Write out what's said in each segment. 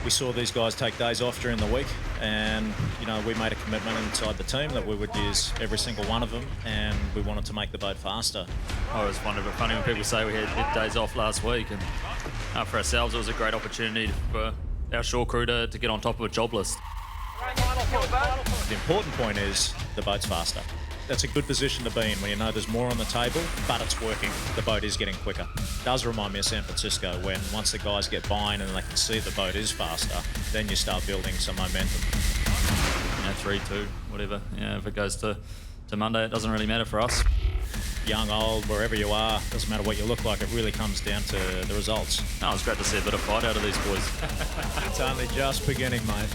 We saw these guys take days off during the week, and we made a commitment inside the team that we would use every single one of them, and we wanted to make the boat faster. I always find it a bit funny when people say we had days off last week, and for ourselves it was a great opportunity for our shore crew to get on top of a job list. The important point is the boat's faster. That's a good position to be in when you know there's more on the table, but it's working. The boat is getting quicker. It does remind me of San Francisco, when once the guys get buying and they can see the boat is faster, then you start building some momentum. 3-2, whatever. If it goes to Monday, it doesn't really matter for us. Young, old, wherever you are, doesn't matter what you look like, it really comes down to the results. No, it's great to see a bit of fight out of these boys. It's only just beginning, mate.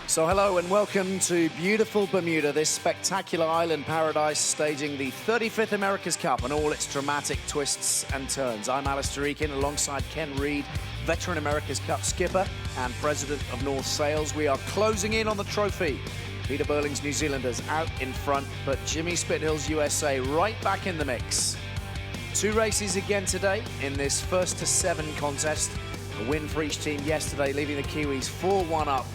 So hello and welcome to beautiful Bermuda, this spectacular island paradise staging the 35th America's Cup and all its dramatic twists and turns. I'm Alistair Eakin alongside Ken Reid, veteran America's Cup skipper and president of North Sails. We are closing in on the trophy. Peter Burling's New Zealanders out in front, but Jimmy Spithill's USA right back in the mix. 2 races again today in this 1st to 7 contest. A win for each team yesterday, leaving the Kiwis 4-1 up.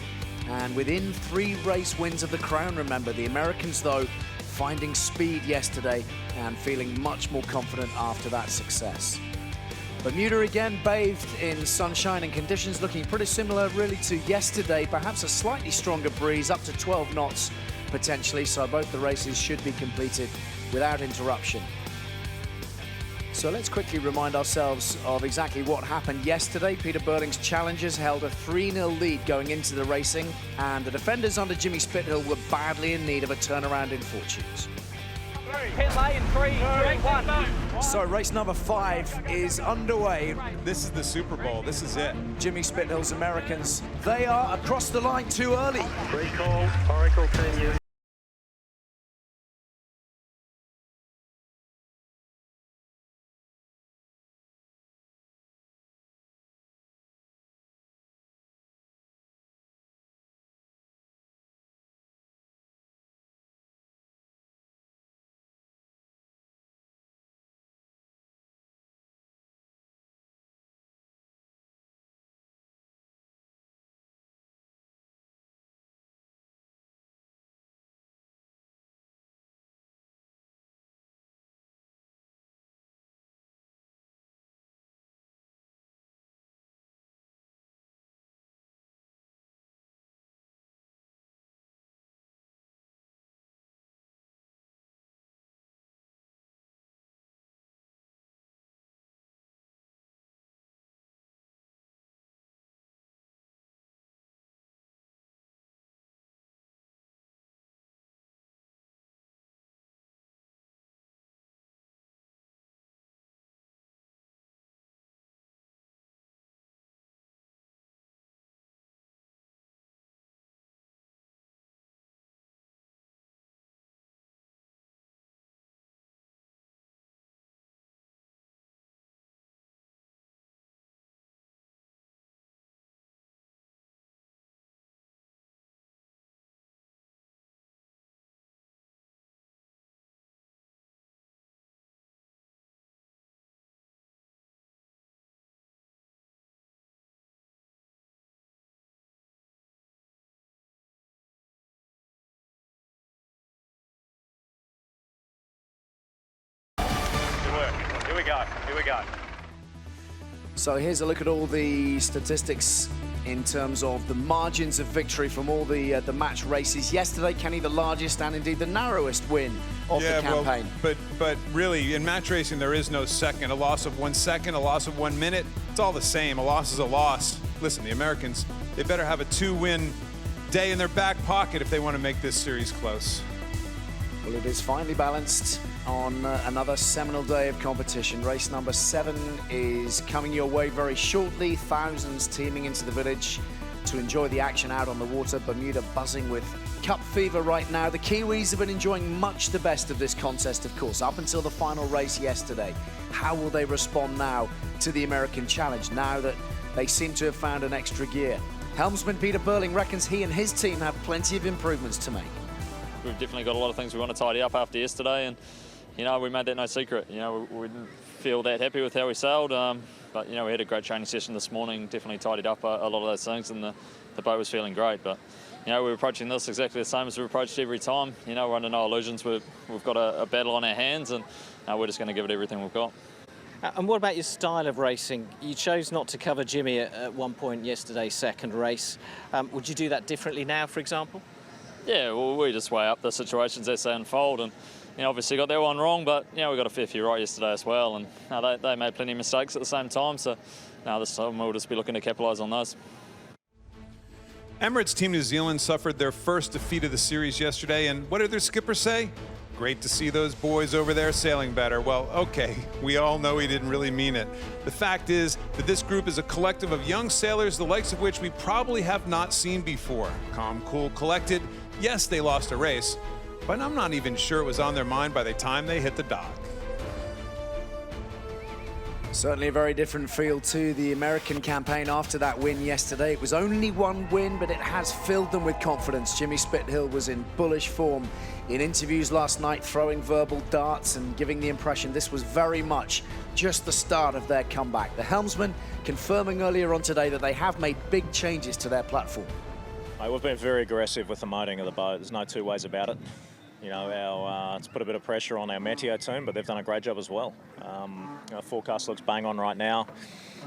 And within 3 race wins of the crown, remember. The Americans, though, finding speed yesterday and feeling much more confident after that success. Bermuda again bathed in sunshine and conditions looking pretty similar really to yesterday. Perhaps a slightly stronger breeze, up to 12 knots potentially, so both the races should be completed without interruption. So let's quickly remind ourselves of exactly what happened yesterday. Peter Burling's challengers held a 3-0 lead going into the racing, and the defenders under Jimmy Spithill were badly in need of a turnaround in fortunes. Pit lane, 3, 1. So race number 5 is underway. This is the Super Bowl. This is it. Jimmy Spithill's Americans, they are across the line too early. Recall, Oracle Team New. Here we go. So here's a look at all the statistics in terms of the margins of victory from all the match races yesterday. Kenny, the largest and indeed the narrowest win of the campaign. Well, but really, in match racing, there is no second. A loss of 1 second, a loss of 1 minute, it's all the same. A loss is a loss. Listen, the Americans, they better have a 2-win day in their back pocket if they want to make this series close. Well, it is finely balanced on another seminal day of competition. Race number 7 is coming your way very shortly. Thousands teeming into the village to enjoy the action out on the water. Bermuda buzzing with Cup fever right now. The Kiwis have been enjoying much the best of this contest, of course, up until the final race yesterday. How will they respond now to the American challenge, now that they seem to have found an extra gear? Helmsman Peter Burling reckons he and his team have plenty of improvements to make. We've definitely got a lot of things we want to tidy up after yesterday, and we made that no secret. We didn't feel that happy with how we sailed, but, you know, we had a great training session this morning, definitely tidied up a lot of those things, and the boat was feeling great. But, you know, we're approaching this exactly the same as we've approached every time. You know, we're under no illusions. We've got a battle on our hands, and we're just going to give it everything we've got. And what about your style of racing? You chose not to cover Jimmy at one point yesterday's second race. Would you do that differently now, for example? Yeah, well, we just weigh up the situations as they unfold, and, you know, obviously got that one wrong, but, you know, we got a fair few right yesterday as well, and they made plenty of mistakes at the same time, so now this time we'll just be looking to capitalise on those. Emirates Team New Zealand suffered their first defeat of the series yesterday, and what did their skipper say? Great to see those boys over there sailing better. Well, okay, we all know he didn't really mean it. The fact is that this group is a collective of young sailors, the likes of which we probably have not seen before. Calm, cool, collected. Yes, they lost a race, but I'm not even sure it was on their mind by the time they hit the dock. Certainly a very different feel to the American campaign after that win yesterday. It was only one win, but it has filled them with confidence. Jimmy Spithill was in bullish form in interviews last night, throwing verbal darts and giving the impression this was very much just the start of their comeback. The helmsman confirming earlier on today that they have made big changes to their platform. We've been very aggressive with the motoring of the boat. There's no two ways about it. You know, it's put a bit of pressure on our Meteo team, but they've done a great job as well. Our forecast looks bang on right now.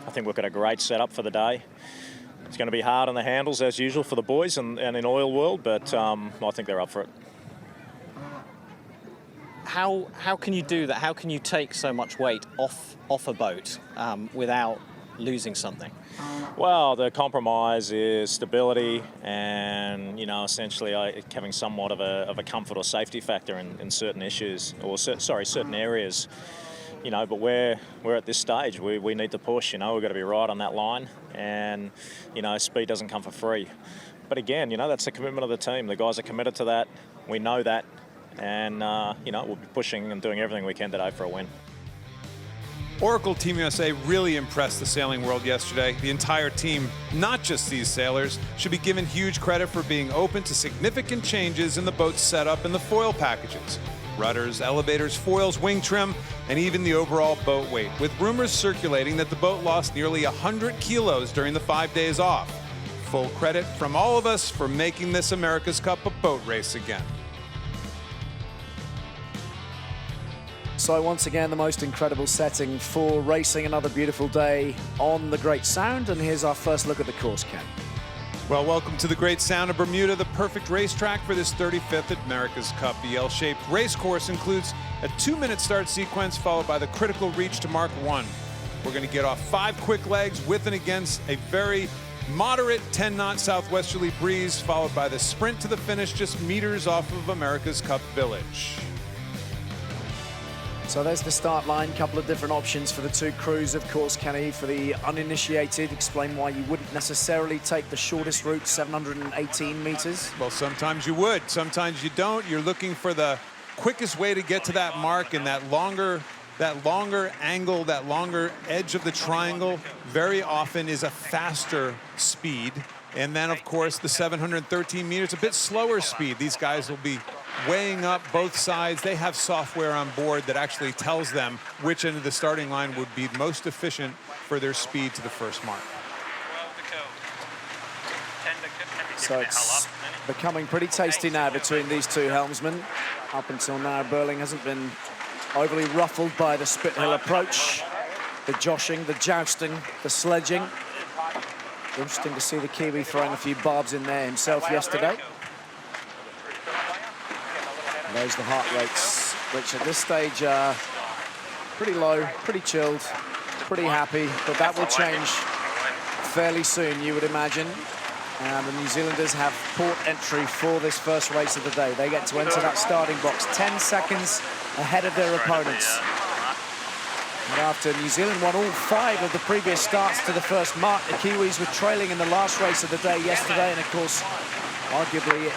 I think we've got a great setup for the day. It's going to be hard on the handles as usual for the boys and in oil world, but I think they're up for it. How can you do that? How can you take so much weight off a boat without losing something? Well, the compromise is stability and, you know, essentially having somewhat of a comfort or safety factor in certain issues, or certain areas. You know, but we're at this stage. We need to push. You know, we've got to be right on that line, and, you know, speed doesn't come for free. But again, you know, that's the commitment of the team. The guys are committed to that. We know that, and you know, we'll be pushing and doing everything we can today for a win. Oracle Team USA really impressed the sailing world yesterday. The entire team, not just these sailors, should be given huge credit for being open to significant changes in the boat's setup and the foil packages. Rudders, elevators, foils, wing trim, and even the overall boat weight, with rumors circulating that the boat lost nearly 100 kilos during the 5 days off. Full credit from all of us for making this America's Cup a boat race again. So once again, the most incredible setting for racing. Another beautiful day on the Great Sound, and here's our first look at the course, Ken. Well, welcome to the Great Sound of Bermuda, the perfect racetrack for this 35th America's Cup. The L-shaped race course includes a 2-minute start sequence followed by the critical reach to Mark 1. We're going to get off 5 quick legs with and against a very moderate 10-knot southwesterly breeze, followed by the sprint to the finish just meters off of America's Cup Village. So there's the start line, couple of different options for the two crews, of course, Kenny. For the uninitiated, explain why you wouldn't necessarily take the shortest route, 718 meters. Well, sometimes you would, sometimes you don't. You're looking for the quickest way to get to that mark, and that longer angle, that longer edge of the triangle very often is a faster speed. And then, of course, the 713 meters, a bit slower speed. These guys will be weighing up both sides. They have software on board that actually tells them which end of the starting line would be most efficient for their speed to the first mark. So it's becoming pretty tasty now between these two helmsmen. Up until now, Burling hasn't been overly ruffled by the Spithill approach, the joshing, the jousting, the sledging. Interesting to see the Kiwi throwing a few barbs in there himself yesterday. And there's the heart rates, which at this stage are pretty low, pretty chilled, pretty happy, but that will change fairly soon, you would imagine. And the New Zealanders have port entry for this first race of the day. They get to enter that starting box 10 seconds ahead of their opponents. And after New Zealand won all 5 of the previous starts to the first mark, the Kiwis were trailing in the last race of the day yesterday, and of course, arguably it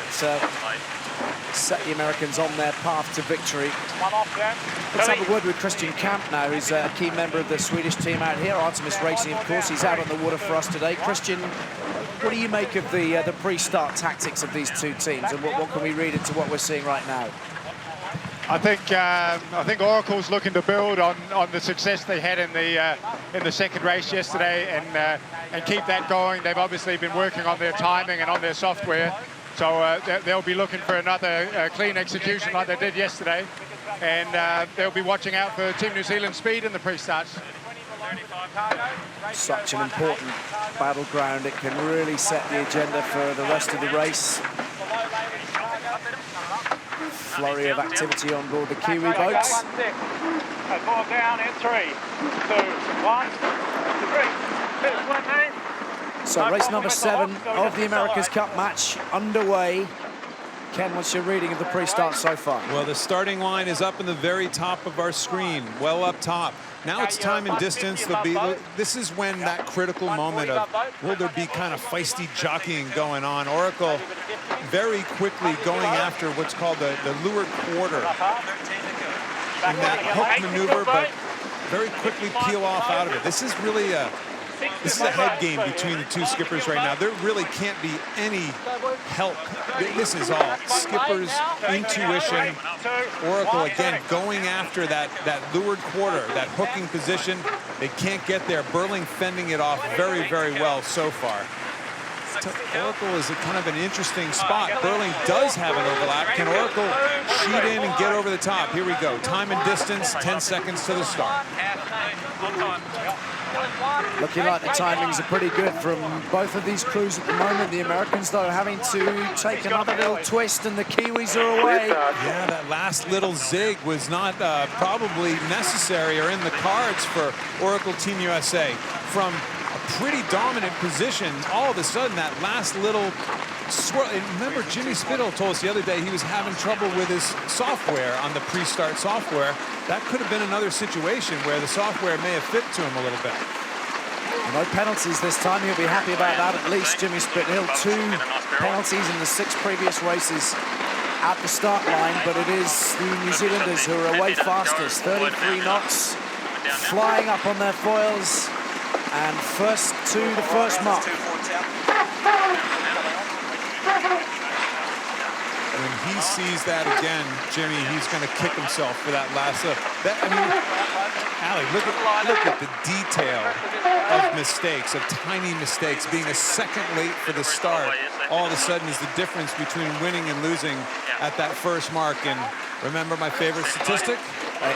set the Americans on their path to victory. Let's have a word with Christian Camp now, who's a key member of the Swedish team out here. Artemis Racing, of course, he's out on the water for us today. Christian, what do you make of the pre-start tactics of these two teams, and what can we read into what we're seeing right now? I think Oracle's looking to build on the success they had in the second race yesterday and keep that going. They've obviously been working on their timing and on their software, so they'll be looking for another clean execution like they did yesterday, and they'll be watching out for Team New Zealand speed in the pre-starts. Such an important battleground. It can really set the agenda for the rest of the race. Flurry of activity on board the Kiwi boats. 4 down in 3, 2, 1, 3. So race number 7 of the America's Cup match underway. Ken, what's your reading of the pre-start so far? Well, the starting line is up in the very top of our screen, well up top. Now it's time and distance. This is when that critical moment of, will there be kind of feisty jockeying going on? Oracle very quickly going after what's called the leeward quarter in that hook maneuver, but very quickly peel off out of it. This is really a head game between the two skippers right now. There really can't be any help. This is all skipper's intuition. Oracle again going after that leeward quarter, that hooking position. They can't get there. Burling fending it off very, very well so far. Oracle is a kind of an interesting spot. Burling does have an overlap. Can Oracle shoot in and get over the top? Here we go. Time and distance, 10 seconds to the start. Looking like the timings are pretty good from both of these crews at the moment. The Americans, though, having to take another little twist, and the Kiwis are away. Yeah, that last little zig was not probably necessary or in the cards for Oracle Team USA. From a pretty dominant position, all of a sudden, that last little swirl. And remember, Jimmy Spithill told us the other day he was having trouble with his software on the pre-start software. That could have been another situation where the software may have fit to him a little bit. No penalties this time. He'll be happy about that at least. Jimmy Spithill, 2 penalties in the 6 previous races at the start line, but it is the New Zealanders who are away fastest. 33 knots, flying up on their foils, and first to the first mark. When he sees that again, Jimmy, he's going to kick himself for that last look. I mean, Ali, look at the detail of mistakes, of tiny mistakes. Being a second late for the start, all of a sudden is the difference between winning and losing at that first mark. And remember my favorite statistic?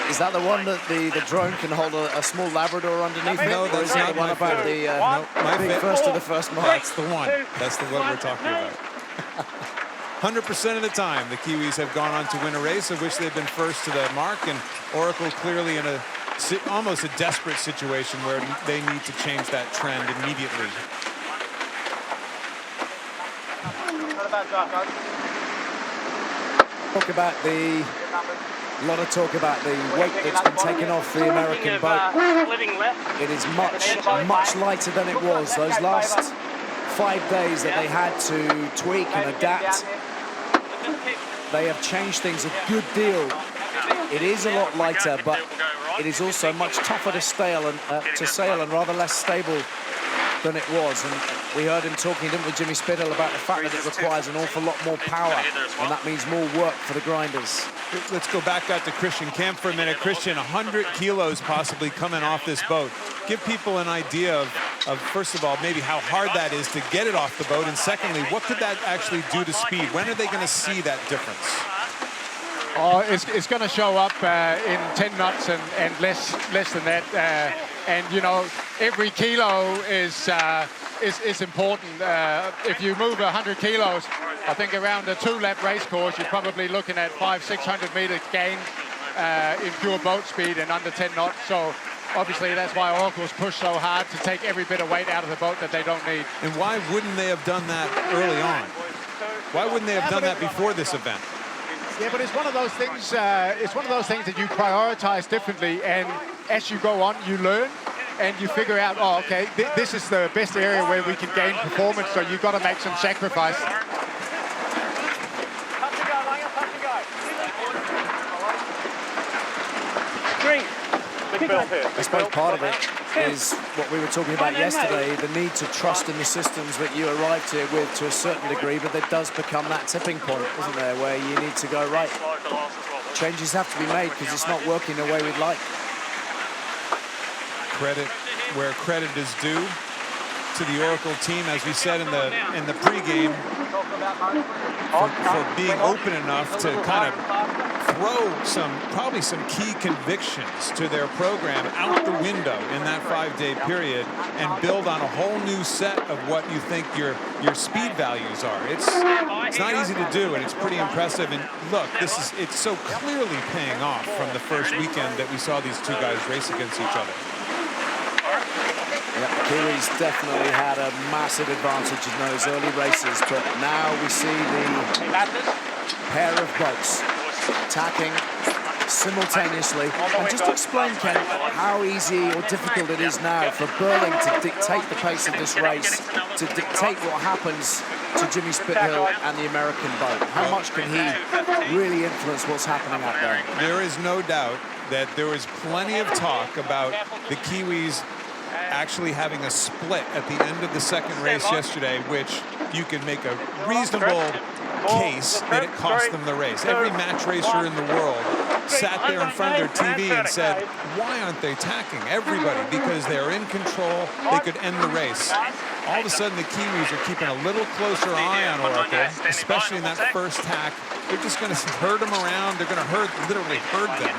Is that the one that the drone can hold a small Labrador underneath it? No, that's not the one about the being first to the first mark. That's the one. That's the one we're talking about. 100% of the time, the Kiwis have gone on to win a race of which they've been first to the mark, and Oracle clearly in almost a desperate situation where they need to change that trend immediately. A lot of talk about the weight that's been taken off the American boat. It is much lighter than it was. Those last 5 days that they had to tweak and adapt, they have changed things a good deal. It is a lot lighter, but it is also much tougher to sail and rather less stable than it was. And we heard him talking, didn't we, Jimmy Spithill, about the fact that it requires an awful lot more power, and that means more work for the grinders. Let's go back out to Christian Kemp for a minute. Christian, 100 kilos possibly coming off this boat. Give people an idea of, first of all, maybe how hard that is to get it off the boat, and secondly, what could that actually do to speed? When are they going to see that difference? Oh, it's going to show up in 10 knots and less than that. And you know, every kilo is important. If you move 100 kilos, I think around a 2-lap race course, you're probably looking at 500-600 meter gain in pure boat speed and under 10 knots. So obviously that's why Oracle's pushed so hard to take every bit of weight out of the boat that they don't need. And why wouldn't they have done that early on? Why wouldn't they have done that before this event? Yeah, but it's one of those things. It's one of those things that you prioritize differently, and as you go on, you learn and you figure out, oh, okay, this is the best area where we can gain performance. So you've got to make some sacrifice. I suppose part of it is what we were talking about yesterday, the need to trust in the systems that you arrived here with to a certain degree, but there does become that tipping point, isn't there, where you need to go, right, changes have to be made because it's not working the way we'd like. Credit where credit is due to the Oracle team, as we said in the pregame, for being open enough to kind of throw probably some key convictions to their program out the window in that 5-day period and build on a whole new set of what you think your speed values are. It's not easy to do, and it's pretty impressive. And look, it's so clearly paying off from the first weekend that we saw these two guys race against each other. Yep, the Kiwis definitely had a massive advantage in those early races, but now we see the pair of boats attacking simultaneously. And just to explain, Ken, how easy or difficult it is now for Burling to dictate the pace of this race, to dictate what happens to Jimmy Spithill and the American boat. How much can he really influence what's happening out there? There is no doubt that there was plenty of talk about the Kiwis actually having a split at the end of the second race yesterday, which you can make a reasonable case that it cost them the race. Every match racer in the world sat there in front of their TV and said, why aren't they tacking everybody? Because they're in control, they could end the race. All of a sudden, the Kiwis are keeping a little closer eye on Oracle, especially in that first tack. They're just going to herd them around. They're going to literally herd them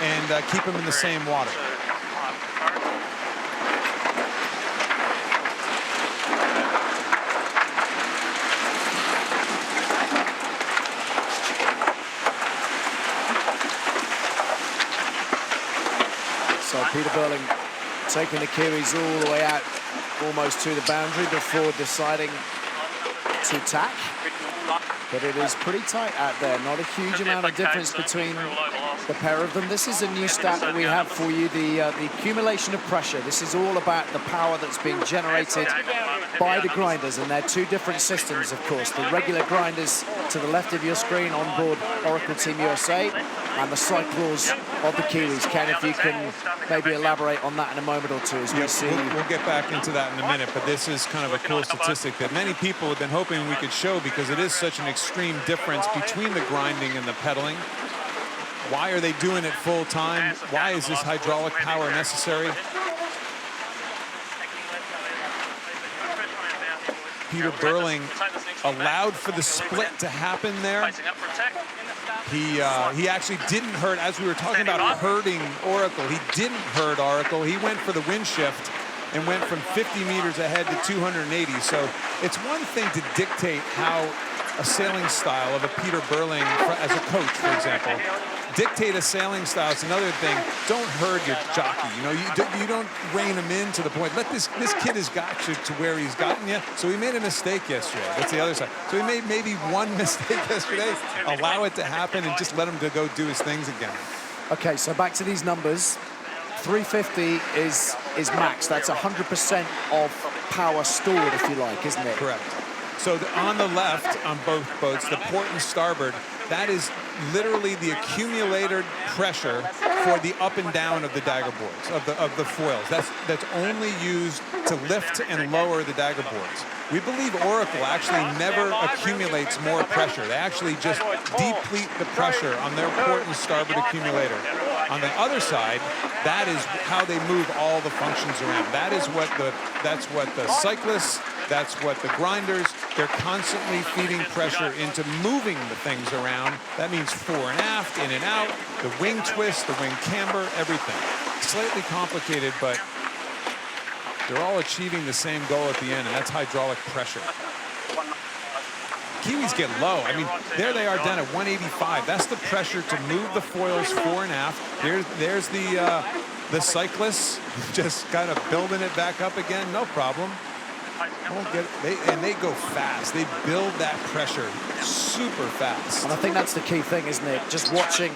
and keep them in the same water. So Peter Burling taking the Kiwis all the way out, almost to the boundary before deciding to tack. But it is pretty tight out there. Not a huge amount of difference between the pair of them. This is a new stat that we have for you, the accumulation of pressure. This is all about the power that's being generated by the grinders, and they're two different systems, of course. The regular grinders to the left of your screen on board Oracle Team USA, and the cycles of the Kiwis. Ken, if you can maybe elaborate on that in a moment or two as we see. We'll get back into that in a minute, but this is kind of a cool statistic that many people have been hoping we could show because it is such an extreme difference between the grinding and the pedaling. Why are they doing it full time? Why is this hydraulic power necessary? Peter Burling allowed for the split to happen there. He actually didn't hurt, as we were talking about herding Oracle, he didn't hurt Oracle. He went for the wind shift and went from 50 meters ahead to 280. So it's one thing to dictate how a sailing style of a Peter Burling, as a coach, for example, dictate a sailing style. It's another thing. Don't herd your jockey. You know, you don't rein him in to the point. Let this kid has got you to where he's gotten you. So he made a mistake yesterday. That's the other side. So he made maybe one mistake yesterday. Allow it to happen and just let him to go do his things again. Okay, so back to these numbers. 350 is max. That's 100% of power stored, if you like, isn't it? Correct. So on the left, on both boats, the port and starboard, that is literally the accumulated pressure for the up and down of the dagger boards, of the foils. That's only used to lift and lower the dagger boards. We believe Oracle actually never accumulates more pressure. They actually just deplete the pressure on their port and starboard accumulator. On the other side, that is how they move all the functions around. That's what the cyclists, that's what the grinders, they're constantly feeding pressure into moving the things around. That means fore and aft, in and out, the wing twist, the wing camber, everything. Slightly complicated, but they're all achieving the same goal at the end, and that's hydraulic pressure. Kiwis get low. I mean, there they are down at 185. That's the pressure to move the foils fore and aft. There's the cyclists just kind of building it back up again. No problem. And they go fast. They build that pressure super fast. And I think that's the key thing, isn't it? Just watching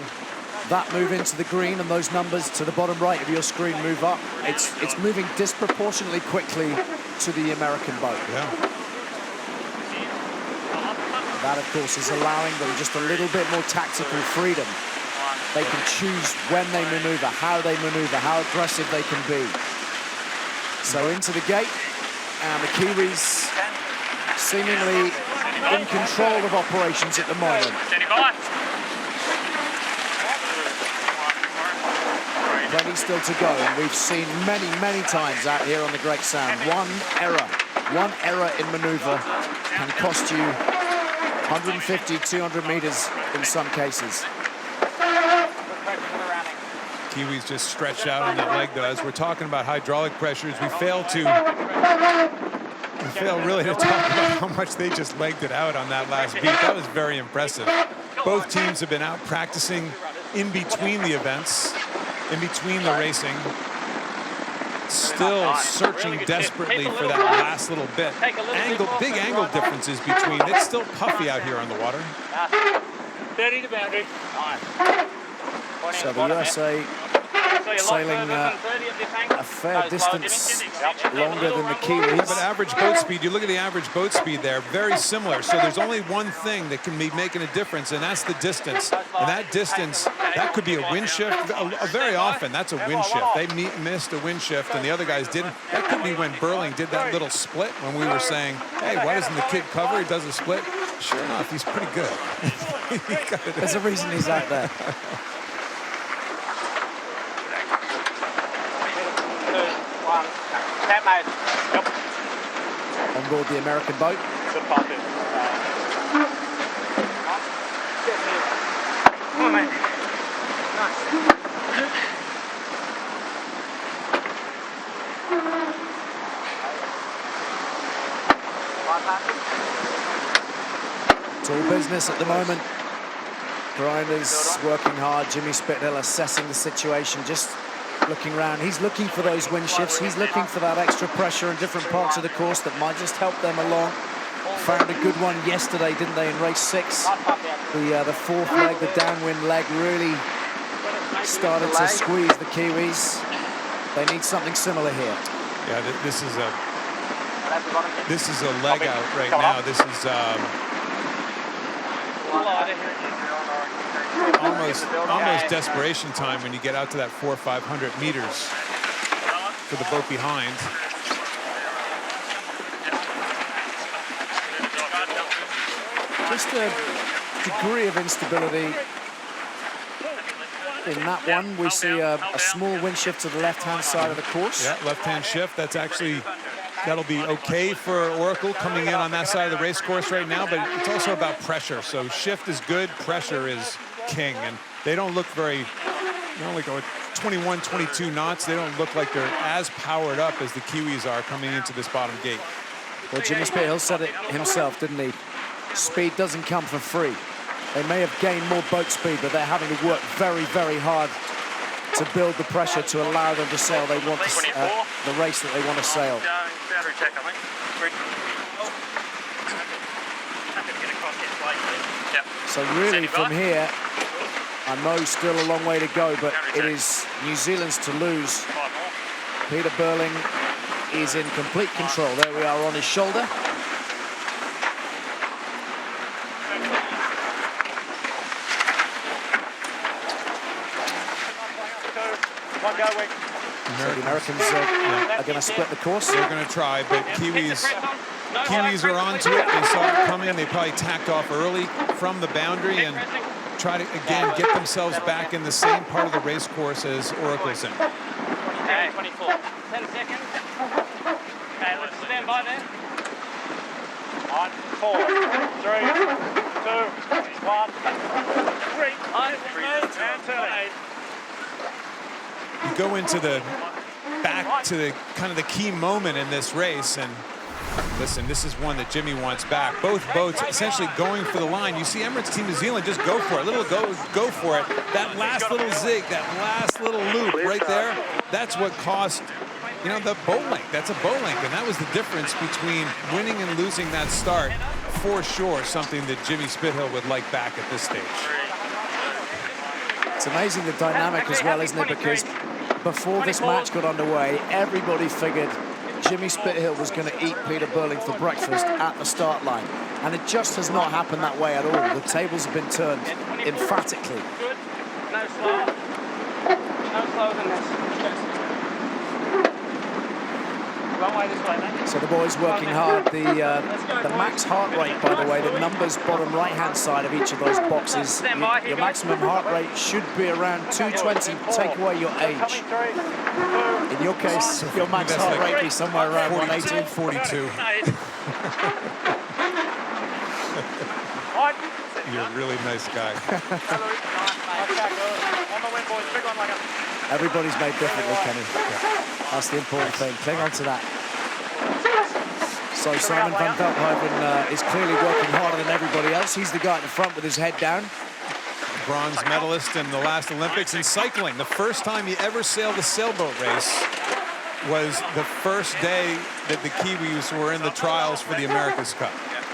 that move into the green and those numbers to the bottom right of your screen move up. It's moving disproportionately quickly to the American boat. Yeah. That, of course, is allowing them just a little bit more tactical freedom. They can choose when they maneuver, how they maneuver, how aggressive they can be. So into the gate, and the Kiwis seemingly in control of operations at the moment. Plenty still to go, and we've seen many, many times out here on the Great Sound. One error in maneuver can cost you 150, 200 meters in some cases. Kiwis just stretched out on that leg, though. As we're talking about hydraulic pressures, we fail really to talk about how much they just legged it out on that last beat. That was very impressive. Both teams have been out practicing in between the events, in between the racing, still searching desperately for that last little bit. Big angle differences between. It's still puffy out here on the water. 30 to boundary. So the USA sailing a fair distance longer than the Kiwis. But average boat speed, you look at the average boat speed there, very similar. So there's only one thing that can be making a difference, and that's the distance. And that distance, that could be a wind shift. Very often, that's a wind shift. They missed a wind shift, and the other guys didn't. That could be when Burling did that little split when we were saying, hey, why doesn't the kid cover? He does a split. Sure enough, he's pretty good. There's a reason he's out there. On board the American boat. Good pass in. Come on, mate. It's all business at the moment. Grinders working hard. Jimmy Spithill assessing the situation, just looking around. He's looking for those wind shifts. He's looking for that extra pressure in different parts of the course that might just help them along. Found a good one yesterday, didn't they, in race 6? The fourth leg, the downwind leg, really started to squeeze the Kiwis. They need something similar here. Yeah, this is a leg out right now. This is almost desperation time when you get out to that 400 or 500 meters for the boat behind. Just a degree of instability in that one. We see a small wind shift to the left-hand side of the course. Yeah, left-hand shift. That's actually, that'll be okay for Oracle coming in on that side of the race course right now, but it's also about pressure. So shift is good, pressure is king, and they don't look very, they only go 21, 22 knots. They don't look like they're as powered up as the Kiwis are coming into this bottom gate. Well, Jimmy Spithill said it himself, didn't he? Speed doesn't come for free. They may have gained more boat speed, but they're having to work very, very hard to build the pressure to allow them to sail the race that they want to sail. Boundary check, I think. So really from here, I know still a long way to go, but it is New Zealand's to lose. Peter Burling is in complete control. There we are on his shoulder. So the Americans are going to split the course. They're going to try, but Kiwis are onto it. They saw it coming. They probably tacked off early from the boundary and try to, again, get themselves back in the same part of the race course as Oracle's in. 24. 10 seconds. Okay, let's stand by there. 1, 4, 3, 2, 1, 3. And turn. You go into the back to the kind of the key moment in this race, and listen, this is one that Jimmy wants back. Both boats essentially going for the line. You see Emirates Team New Zealand just go for it, go for it. That last little zig, that last little loop right there, that's what cost, you know, the boat length. That's a boat length, and that was the difference between winning and losing that start. For sure, something that Jimmy Spithill would like back at this stage. It's amazing the dynamic as well, isn't it? Because before this match got underway, everybody figured Jimmy Spithill was going to eat Peter Burling for breakfast at the start line. And it just has not happened that way at all. The tables have been turned emphatically. Good. No slower. No slower than this. Runway this way, mate. So the boys working hard. The max heart rate, by the way, the numbers bottom right-hand side of each of those boxes. Your maximum heart rate should be around 220. Take away your age. In your case, your max heart rate be somewhere around 180. 42. You're a really nice guy. Everybody's made differently, Kenny. That's the important thing. Cling on to that. So Simon van Veldhoven is clearly working harder than everybody else. He's the guy at the front with his head down. Bronze medalist in the last Olympics in cycling. The first time he ever sailed a sailboat race was the first day that the Kiwis were in the trials for the America's Cup.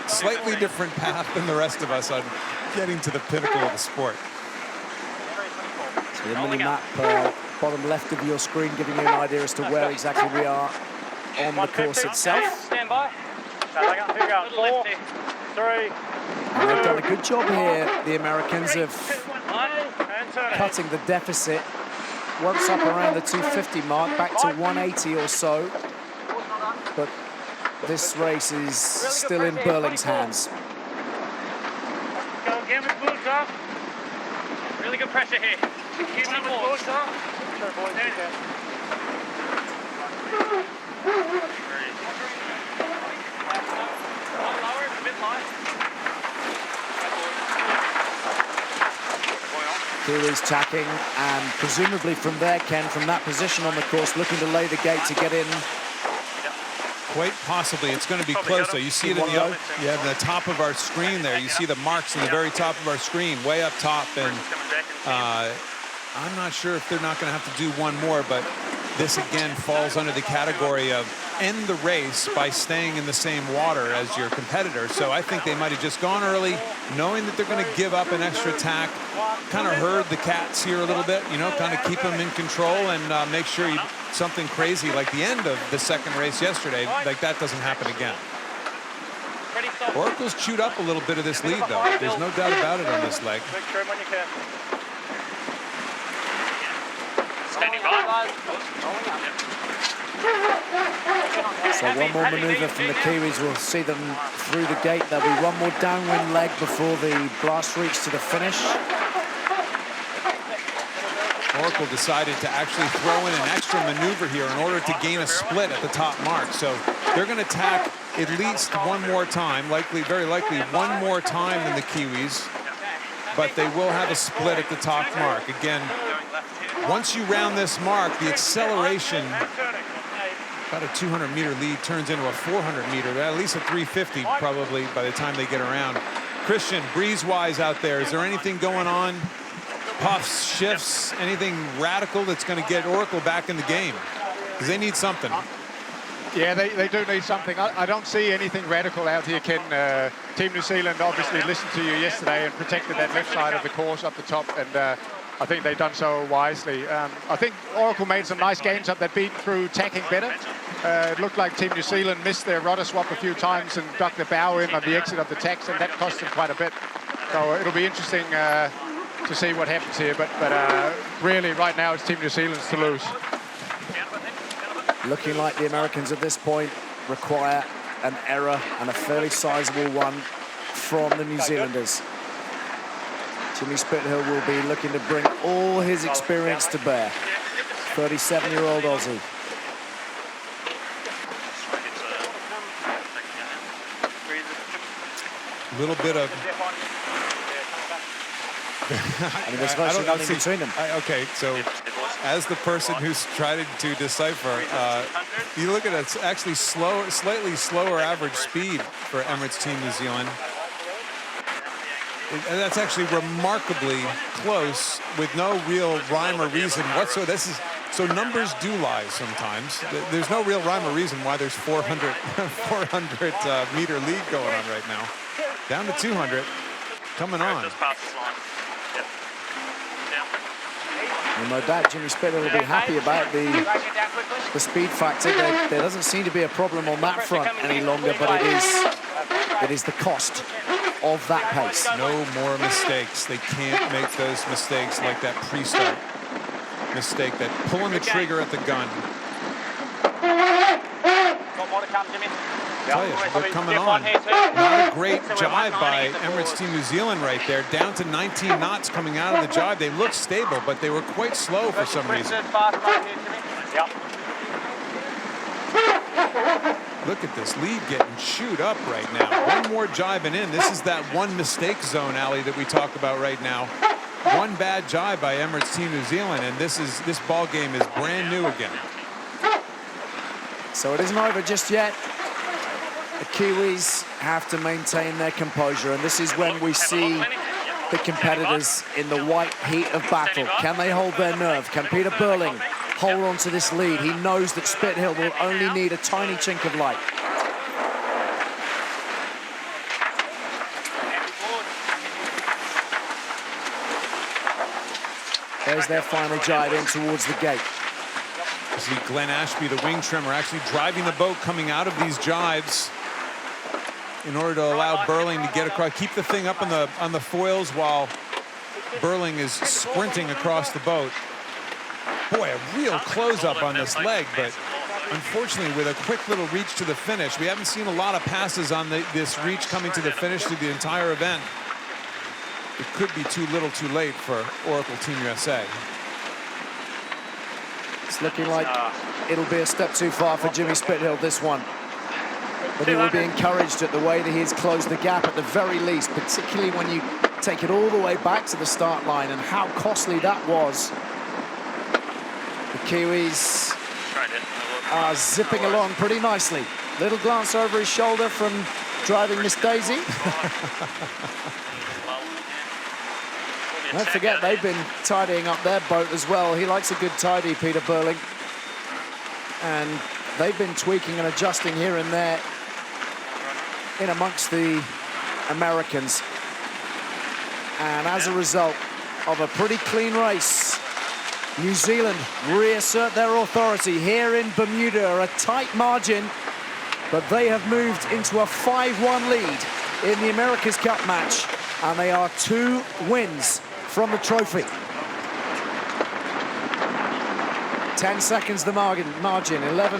Slightly different path than the rest of us on getting to the pinnacle of the sport. So the mini-map, bottom left of your screen, giving you an idea as to where exactly we are on the course itself. Stand by. Keep going. 4, 3. And they've done a good job here, the Americans, of cutting the deficit once up around the 250 mark, back to 180 or so. But this race is still in Burling's hands. Go again with boots up. Really good pressure here. Keep them with boots up. Sure, boys. There you go. Lower, a bit light. Kiwis tacking, and presumably from there, Ken, from that position on the course, looking to lay the gate to get in. Quite possibly. It's going to be close, though. You see it in the top of our screen there. You see the marks in the very top of our screen, way up top. And I'm not sure if they're not going to have to do one more, but this, again, falls under the category of end the race by staying in the same water as your competitor. So I think they might have just gone early, knowing that they're going to give up an extra tack, kind of herd the cats here a little bit, you know, kind of keep them in control and make sure something crazy like the end of the second race yesterday, like that doesn't happen again. Oracle's chewed up a little bit of this lead, though. There's no doubt about it on this leg. So one more manoeuvre from the Kiwis will see them through the gate. There'll be one more downwind leg before the blast reach to the finish. Oracle decided to actually throw in an extra maneuver here in order to gain a split at the top mark. So they're going to tack at least one more time, very likely one more time than the Kiwis, but they will have a split at the top mark. Again, once you round this mark, the acceleration, about a 200-meter lead, turns into a 400-meter, at least a 350 probably by the time they get around. Christian, breeze-wise out there, is there anything going on? Puffs, shifts, anything radical that's going to get Oracle back in the game? Because they need something. Yeah, they do need something. I don't see anything radical out here, Ken. Team New Zealand obviously listened to you yesterday and protected that left side of the course up the top, and I think they've done so wisely. I think Oracle made some nice gains up that beat through tacking better. It looked like Team New Zealand missed their rudder swap a few times and ducked the bow in on the exit of the tacks, and that cost them quite a bit. So it'll be interesting to see what happens here, but really right now it's Team New Zealand's to lose. Looking like the Americans at this point require an error, and a fairly sizable one, from the New Zealanders. Jimmy Spithill will be looking to bring all his experience to bear. 37-year-old Aussie. A little bit of... I mean, there's virtually nothing between them. Okay, so as the person who's trying to decipher, you look at it, it's actually slightly slower average speed for Emirates Team New Zealand. And that's actually remarkably close with no real rhyme or reason whatsoever. So numbers do lie sometimes. There's no real rhyme or reason why there's 400 meter lead going on right now. Down to 200, coming on. And no doubt Jimmy Spithill will be happy about the speed factor. There doesn't seem to be a problem on that front any longer, but it is the cost of that pace. No more mistakes. They can't make those mistakes like that pre-start mistake, that pulling the trigger at the gun. Tell you, they're coming on. Not a great jibe by Emirates Team New Zealand right there. Down to 19 knots coming out of the jibe. They looked stable, but they were quite slow for some reason. Look at this lead getting chewed up right now. One more jibing in. This is that one mistake zone, Ali, that we talk about right now. One bad jibe by Emirates Team New Zealand, and this ball game is brand new again. So it isn't over just yet. The Kiwis have to maintain their composure, and this is when we see the competitors in the white heat of battle. Can they hold their nerve? Can Peter Burling hold on to this lead? He knows that Spithill will only need a tiny chink of light. There's their final jibe in towards the gate. You see Glenn Ashby, the wing trimmer, actually driving the boat coming out of these jibes in order to allow Burling to get across, keep the thing up on the foils while Burling is sprinting across the boat. Boy, a real close-up on this leg, but unfortunately with a quick little reach to the finish. We haven't seen a lot of passes on this reach coming to the finish through the entire event. It could be too little too late for Oracle Team USA. It's looking like it'll be a step too far for Jimmy Spithill, this one. But he will be encouraged at the way that he has closed the gap at the very least, particularly when you take it all the way back to the start line and how costly that was. The Kiwis are zipping along pretty nicely. Little glance over his shoulder from driving Miss Daisy. Don't forget, they've been tidying up their boat as well. He likes a good tidy, Peter Burling. And they've been tweaking and adjusting here and there in amongst the Americans. And as a result of a pretty clean race, New Zealand reassert their authority here in Bermuda, a tight margin, but they have moved into a 5-1 lead in the America's Cup match, and they are 2 wins from the trophy. 10 seconds the margin, 11.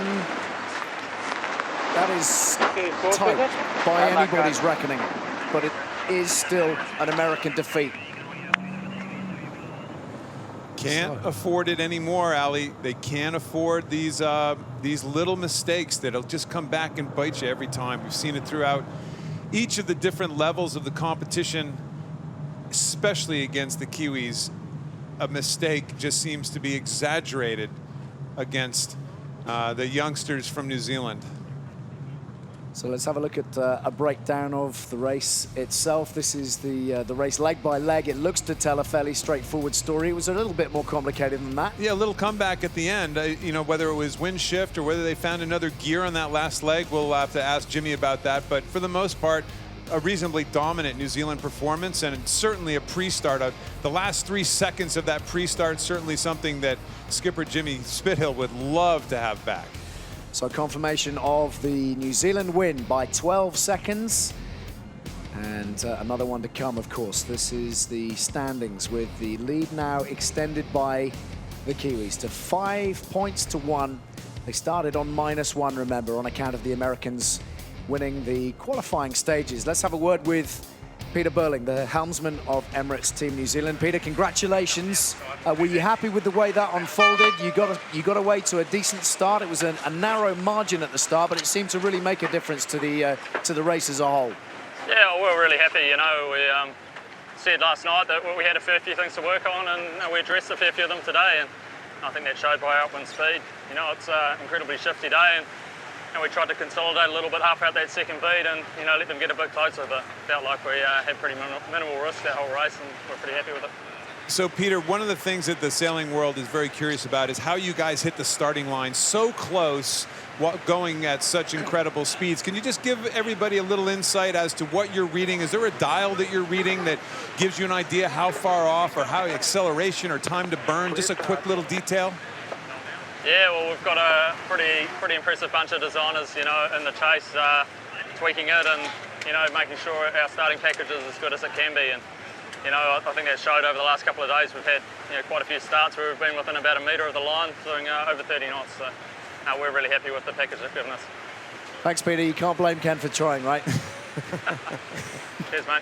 That is tight by anybody's reckoning, but it is still an American defeat. Can't afford it anymore, Ali. They can't afford these little mistakes that'll just come back and bite you every time. We've seen it throughout each of the different levels of the competition, especially against the Kiwis. A mistake just seems to be exaggerated against the youngsters from New Zealand. So let's have a look at a breakdown of the race itself. This is the race leg by leg. It looks to tell a fairly straightforward story. It was a little bit more complicated than that. Yeah, a little comeback at the end. You know, whether it was wind shift or whether they found another gear on that last leg, we'll have to ask Jimmy about that. But for the most part, a reasonably dominant New Zealand performance, and certainly a pre-start. The last 3 seconds of that pre-start, certainly something that skipper Jimmy Spithill would love to have back. So confirmation of the New Zealand win by 12 seconds. And another one to come, of course. This is the standings with the lead now extended by the Kiwis to 5 points to 1. They started on -1, remember, on account of the Americans winning the qualifying stages. Let's have a word with Peter Burling, the helmsman of Emirates Team New Zealand. Peter, congratulations. Were you happy with the way that unfolded? You got away to a decent start. It was a narrow margin at the start, but it seemed to really make a difference to the race as a whole. Yeah, we're really happy. You know, we said last night that we had a fair few things to work on, and we addressed a fair few of them today. And I think that showed by our upwind speed. You know, it's an incredibly shifty day, and we tried to consolidate a little bit half out that second beat and, you know, let them get a bit closer, but felt like we had pretty minimal risk that whole race, and we're pretty happy with it. So, Peter, one of the things that the sailing world is very curious about is how you guys hit the starting line so close while going at such incredible speeds. Can you just give everybody a little insight as to what you're reading? Is there a dial that you're reading that gives you an idea how far off or how acceleration or time to burn? Just a quick little detail. Yeah, well, we've got a pretty impressive bunch of designers, you know, in the chase, tweaking it and, you know, making sure our starting package is as good as it can be. And, you know, I think that showed over the last couple of days. We've had, you know, quite a few starts where we've been within about a metre of the line, doing over 30 knots. So we're really happy with the package they've given us. Thanks, Peter. You can't blame Ken for trying, right? Cheers, mate.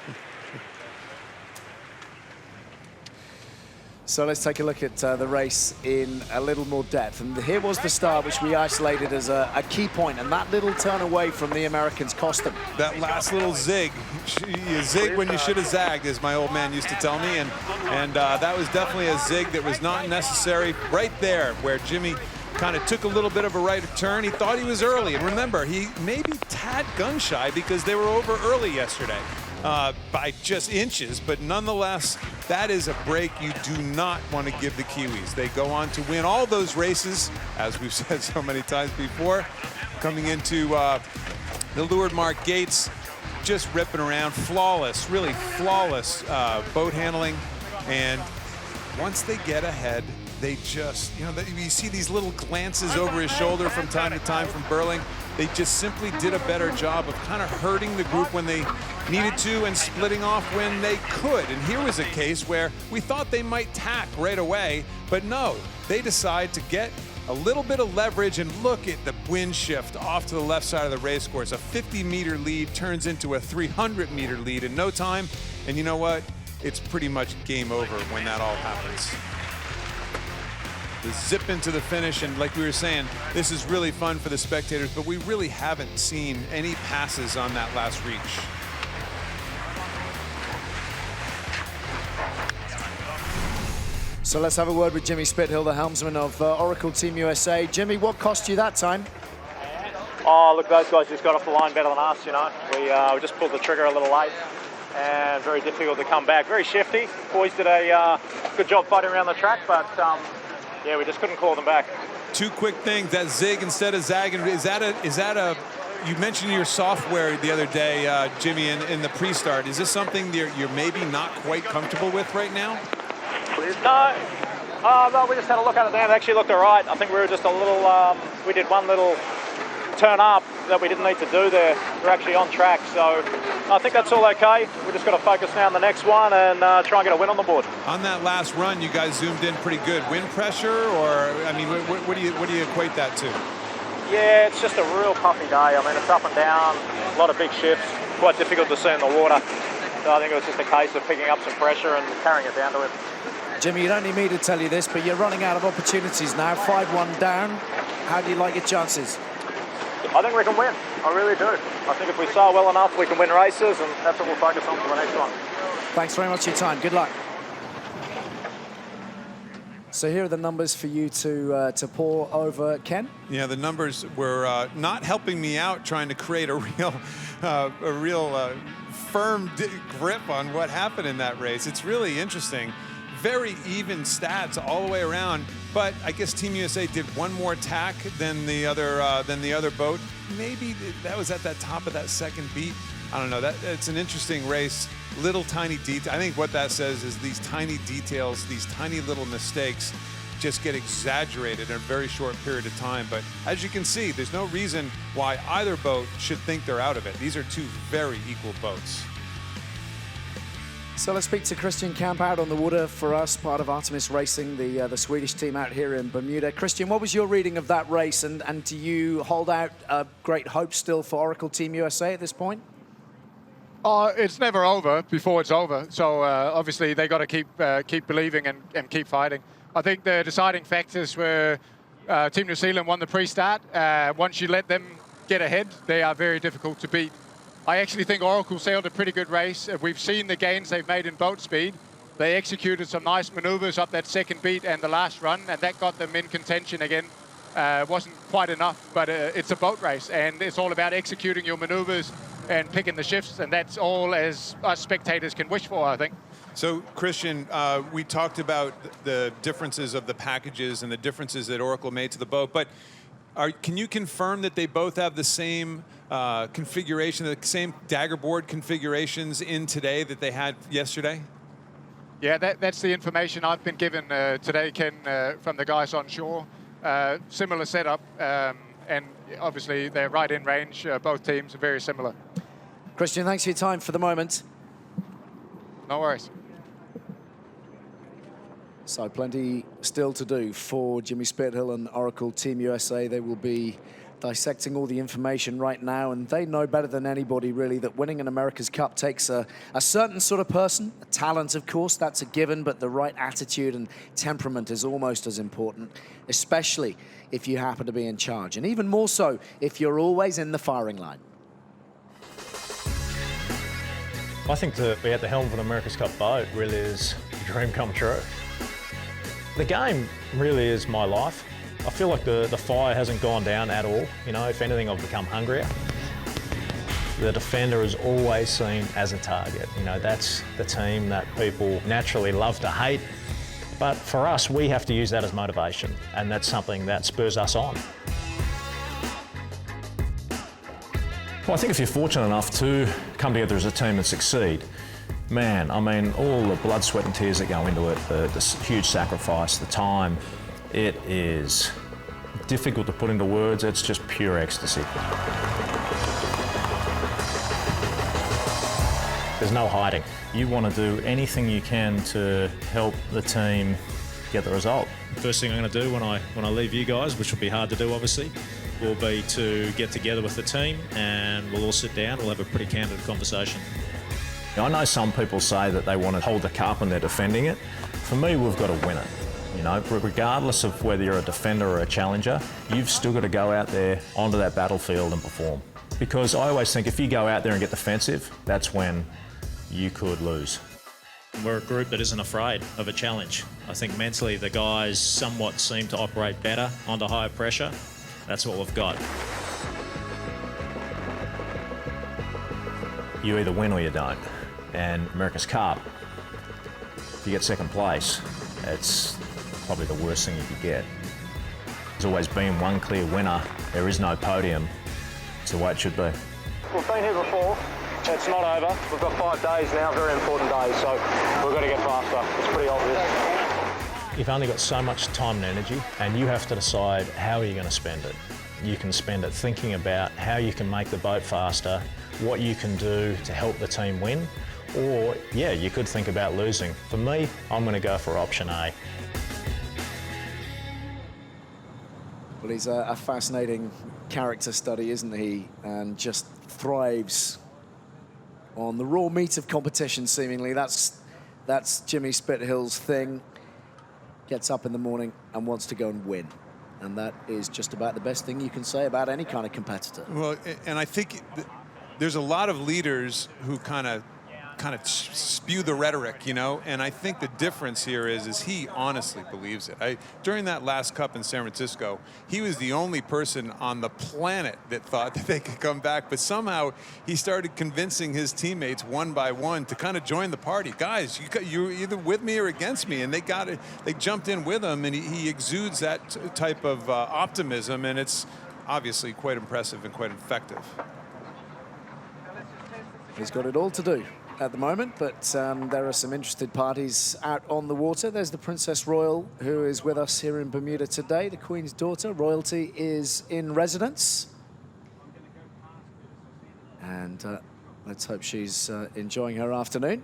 So let's take a look at the race in a little more depth. And here was the start, which we isolated as a key point, and that little turn away from the Americans cost them. That last little zig. You zig when you should have zagged, as my old man used to tell me. And that was definitely a zig that was not necessary right there, where Jimmy kind of took a little bit of a right turn. He thought he was early. And remember, he maybe tad gun shy because they were over early yesterday. By just inches, but nonetheless, that is a break you do not want to give the Kiwis. They go on to win all those races, as we've said so many times before. Coming into the Leeward Mark Gates, just ripping around, flawless, really flawless boat handling. And once they get ahead, they just, you know, you see these little glances over his shoulder from time to time from Burling. They just simply did a better job of kind of hurting the group when they needed to and splitting off when they could. And here was a case where we thought they might tack right away, but no, they decide to get a little bit of leverage, and look at the wind shift off to the left side of the race course. A 50-meter lead turns into a 300-meter lead in no time. And you know what? It's pretty much game over when that all happens. The zip into the finish, and like we were saying, this is really fun for the spectators, but we really haven't seen any passes on that last reach. So let's have a word with Jimmy Spithill, the helmsman of Oracle Team USA. Jimmy, what cost you that time? Oh, look, those guys just got off the line better than us, you know. We just pulled the trigger a little late and very difficult to come back. Very shifty. Boys did a good job fighting around the track, but yeah, we just couldn't call them back. Two quick things. That zig instead of zagging, is that a you mentioned your software the other day, Jimmy, in the pre-start. Is this something you're maybe not quite comfortable with right now? No, we just had a look at it there. It actually looked all right. I think we were just a little, we did one little turn up that we didn't need to do there. We're actually on track, so I think that's all okay. We just got to focus now on the next one and try and get a win on the board. On that last run, you guys zoomed in pretty good. Wind pressure, or I mean, what do you equate that to? Yeah, it's just a real puffy day. I mean, it's up and down, a lot of big shifts, quite difficult to see in the water. So I think it was just a case of picking up some pressure and carrying it down to him. Jimmy, you don't need me to tell you this, but you're running out of opportunities now. 5-1 down. How do you like your chances? I think we can win. I really do. I think if we sail well enough, we can win races, and that's what we'll focus on for the next one. Thanks very much for your time. Good luck. So here are the numbers for you to pour over, Ken. Yeah, the numbers were not helping me out trying to create a real firm grip on what happened in that race. It's really interesting. Very even stats all the way around, but I guess Team USA did one more tack than the other boat. Maybe that was at that top of that second beat. I don't know. It's an interesting race. Little tiny detail. I think what that says is these tiny details, these tiny little mistakes, just get exaggerated in a very short period of time. But as you can see, there's no reason why either boat should think they're out of it. These are two very equal boats. So let's speak to Christian Camp out on the water for us, part of Artemis Racing, the Swedish team out here in Bermuda. Christian, what was your reading of that race, and do you hold out great hope still for Oracle Team USA at this point? It's never over before it's over. So obviously they got to keep believing and keep fighting. I think the deciding factors were Team New Zealand won the pre-start. Once you let them get ahead, they are very difficult to beat. I actually think Oracle sailed a pretty good race. We've seen the gains they've made in boat speed. They executed some nice maneuvers up that second beat and the last run, and that got them in contention again. Wasn't quite enough, but it's a boat race, and it's all about executing your maneuvers and picking the shifts, and that's all as us spectators can wish for, I think. So, Christian, we talked about the differences of the packages and the differences that Oracle made to the boat, but can you confirm that they both have the same configuration, the same dagger board configurations in today that they had yesterday? Yeah, that's the information I've been given today, Ken, from the guys on shore. Similar setup, and obviously they're right in range. Both teams are very similar. Christian, thanks for your time for the moment. No worries. So plenty still to do for Jimmy Spithill and Oracle Team USA. They will be dissecting all the information right now, and they know better than anybody, really, that winning an America's Cup takes a certain sort of person, a talent, of course, that's a given, but the right attitude and temperament is almost as important, especially if you happen to be in charge, and even more so if you're always in the firing line. I think to be at the helm of an America's Cup boat really is a dream come true. The game really is my life. I feel like the fire hasn't gone down at all. You know, if anything, I've become hungrier. The defender is always seen as a target. You know, that's the team that people naturally love to hate. But for us, we have to use that as motivation, and that's something that spurs us on. Well, I think if you're fortunate enough to come together as a team and succeed, man, I mean, all the blood, sweat and tears that go into it, the huge sacrifice, the time, it is difficult to put into words. It's just pure ecstasy. There's no hiding. You want to do anything you can to help the team get the result. First thing I'm going to do when I leave you guys, which will be hard to do obviously, will be to get together with the team and we'll all sit down, we'll have a pretty candid conversation. I know some people say that they want to hold the cup and they're defending it. For me, we've got to win it. You know, regardless of whether you're a defender or a challenger, you've still got to go out there onto that battlefield and perform. Because I always think if you go out there and get defensive, that's when you could lose. We're a group that isn't afraid of a challenge. I think mentally the guys somewhat seem to operate better under higher pressure. That's what we've got. You either win or you don't. And America's Cup, if you get second place, it's probably the worst thing you could get. There's always been one clear winner. There is no podium. It's the way it should be. We've been here before. It's not over. We've got 5 days now, very important days, so we've got to get faster. It's pretty obvious. You've only got so much time and energy, and you have to decide how are you going to spend it. You can spend it thinking about how you can make the boat faster, what you can do to help the team win, or, yeah, you could think about losing. For me, I'm going to go for option A. Well, he's a fascinating character study, isn't he? And just thrives on the raw meat of competition, seemingly. That's Jimmy Spithill's thing. Gets up in the morning and wants to go and win. And that is just about the best thing you can say about any kind of competitor. Well, and I think there's a lot of leaders who kind of spew the rhetoric, you know, and I think the difference here is he honestly believes it. During that last Cup in San Francisco, he was the only person on the planet that thought that they could come back, but somehow he started convincing his teammates one by one to kind of join the party. Guys, you're either with me or against me, and they jumped in with him, and he exudes that type of optimism, and it's obviously quite impressive and quite effective. He's got it all to do at the moment, but there are some interested parties out on the water. There's the Princess Royal, who is with us here in Bermuda today, the Queen's daughter. Royalty is in residence. And let's hope she's enjoying her afternoon.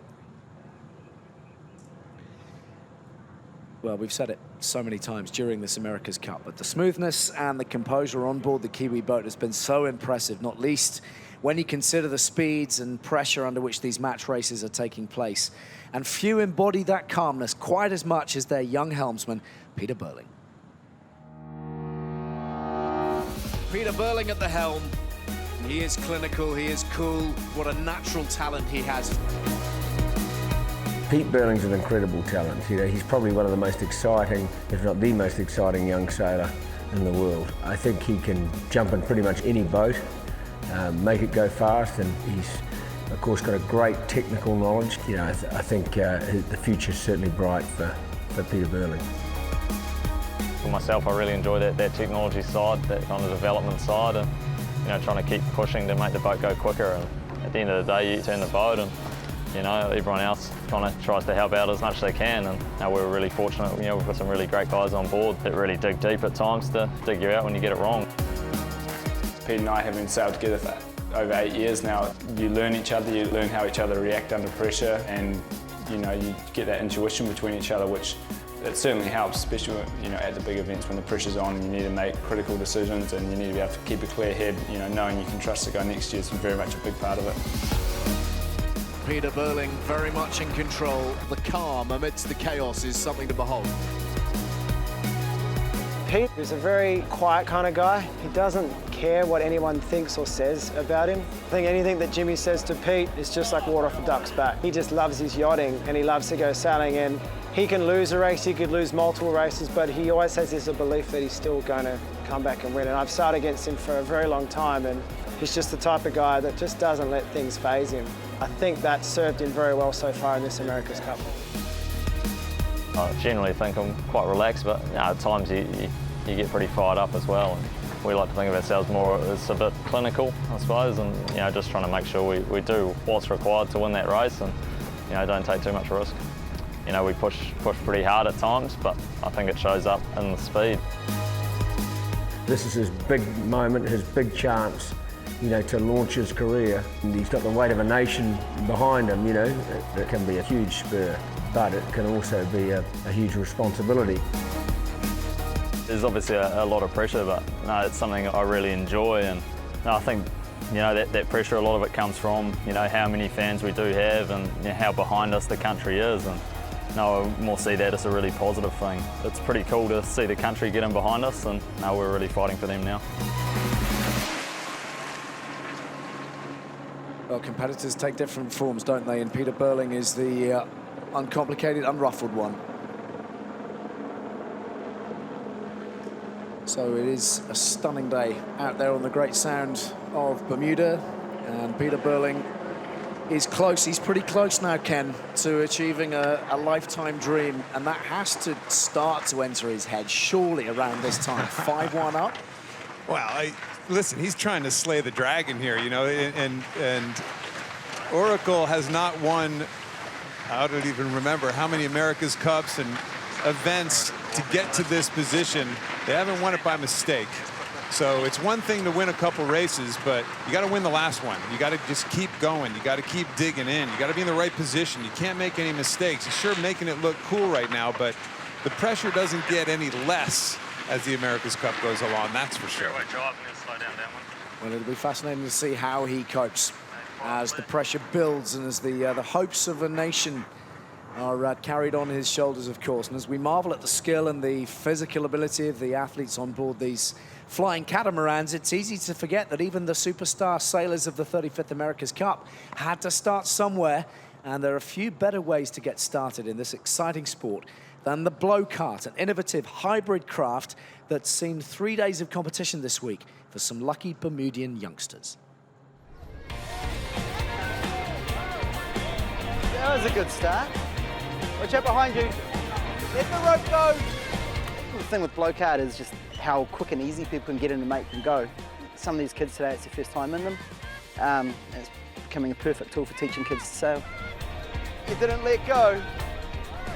Well, we've said it so many times during this America's Cup, but the smoothness and the composure on board the Kiwi boat has been so impressive, not least when you consider the speeds and pressure under which these match races are taking place. And few embody that calmness quite as much as their young helmsman, Peter Burling. Peter Burling at the helm. He is clinical, he is cool. What a natural talent he has. Pete Burling's an incredible talent. You know, he's probably one of the most exciting, if not the most exciting young sailor in the world. I think he can jump in pretty much any boat, make it go fast, and he's, of course, got a great technical knowledge. You know, I think the future's certainly bright for Peter Burling. For myself, I really enjoy that technology side, that kind of development side, and you know, trying to keep pushing to make the boat go quicker. And at the end of the day, you turn the boat, and you know, everyone else kind of tries to help out as much as they can. And you know, we're really fortunate. You know, we've got some really great guys on board that really dig deep at times to dig you out when you get it wrong. Pete and I have been sailed together for over 8 years now. You learn each other, you learn how each other react under pressure, and you know, you get that intuition between each other, which It certainly helps, especially at the big events when the pressure's on and you need to make critical decisions and you need to be able to keep a clear head, knowing you can trust the guy next to you is very much a big part of it. Peter Burling very much in control. The calm amidst the chaos is something to behold. Pete is a very quiet kind of guy. He doesn't care what anyone thinks or says about him. I think anything that Jimmy says to Pete is just like water off a duck's back. He just loves his yachting and he loves to go sailing, and he can lose a race, he could lose multiple races, but he always has this belief that he's still going to come back and win. And I've sailed against him for a very long time, and he's just the type of guy that just doesn't let things faze him. I think that served him very well so far in this America's Cup. I generally think I'm quite relaxed, but at times you get pretty fired up as well. And we like to think of ourselves more as a bit clinical, I suppose, and just trying to make sure we do what's required to win that race and don't take too much risk. We push pretty hard at times, but I think it shows up in the speed. This is his big moment, his big chance, to launch his career. And he's got the weight of a nation behind him, It can be a huge spur, but it can also be a huge responsibility. There's obviously a lot of pressure, but no, it's something I really enjoy, and I think that pressure, a lot of it comes from how many fans we do have and how behind us the country is, and I more see that as a really positive thing. It's pretty cool to see the country get in behind us, and we're really fighting for them now. Well, competitors take different forms, don't they? And Peter Burling is the uncomplicated, unruffled one. So it is a stunning day out there on the Great Sound of Bermuda, and Peter Burling is close. He's pretty close now, Ken, to achieving a lifetime dream, and that has to start to enter his head surely around this time. 5-1 up. Well, listen, he's trying to slay the dragon here, and Oracle has not won, I don't even remember how many America's Cups and events to get to this position. They haven't won it by mistake. So it's one thing to win a couple races, but you got to win the last one. You got to just keep going. You got to keep digging in. You got to be in the right position. You can't make any mistakes. He's sure making it look cool right now, but the pressure doesn't get any less as the America's Cup goes along, that's for sure. Well, it'll be fascinating to see how he copes as the pressure builds and as the hopes of a nation are carried on his shoulders, of course. And as we marvel at the skill and the physical ability of the athletes on board these flying catamarans, it's easy to forget that even the superstar sailors of the 35th America's Cup had to start somewhere, and there are a few better ways to get started in this exciting sport than the blow cart, an innovative hybrid craft that's seen 3 days of competition this week for some lucky Bermudian youngsters. That was a good start. Watch out behind you. Let the rope go. The thing with blow cart is just how quick and easy people can get in and make them go. Some of these kids today, it's their first time in them. It's becoming a perfect tool for teaching kids to sail. You didn't let go.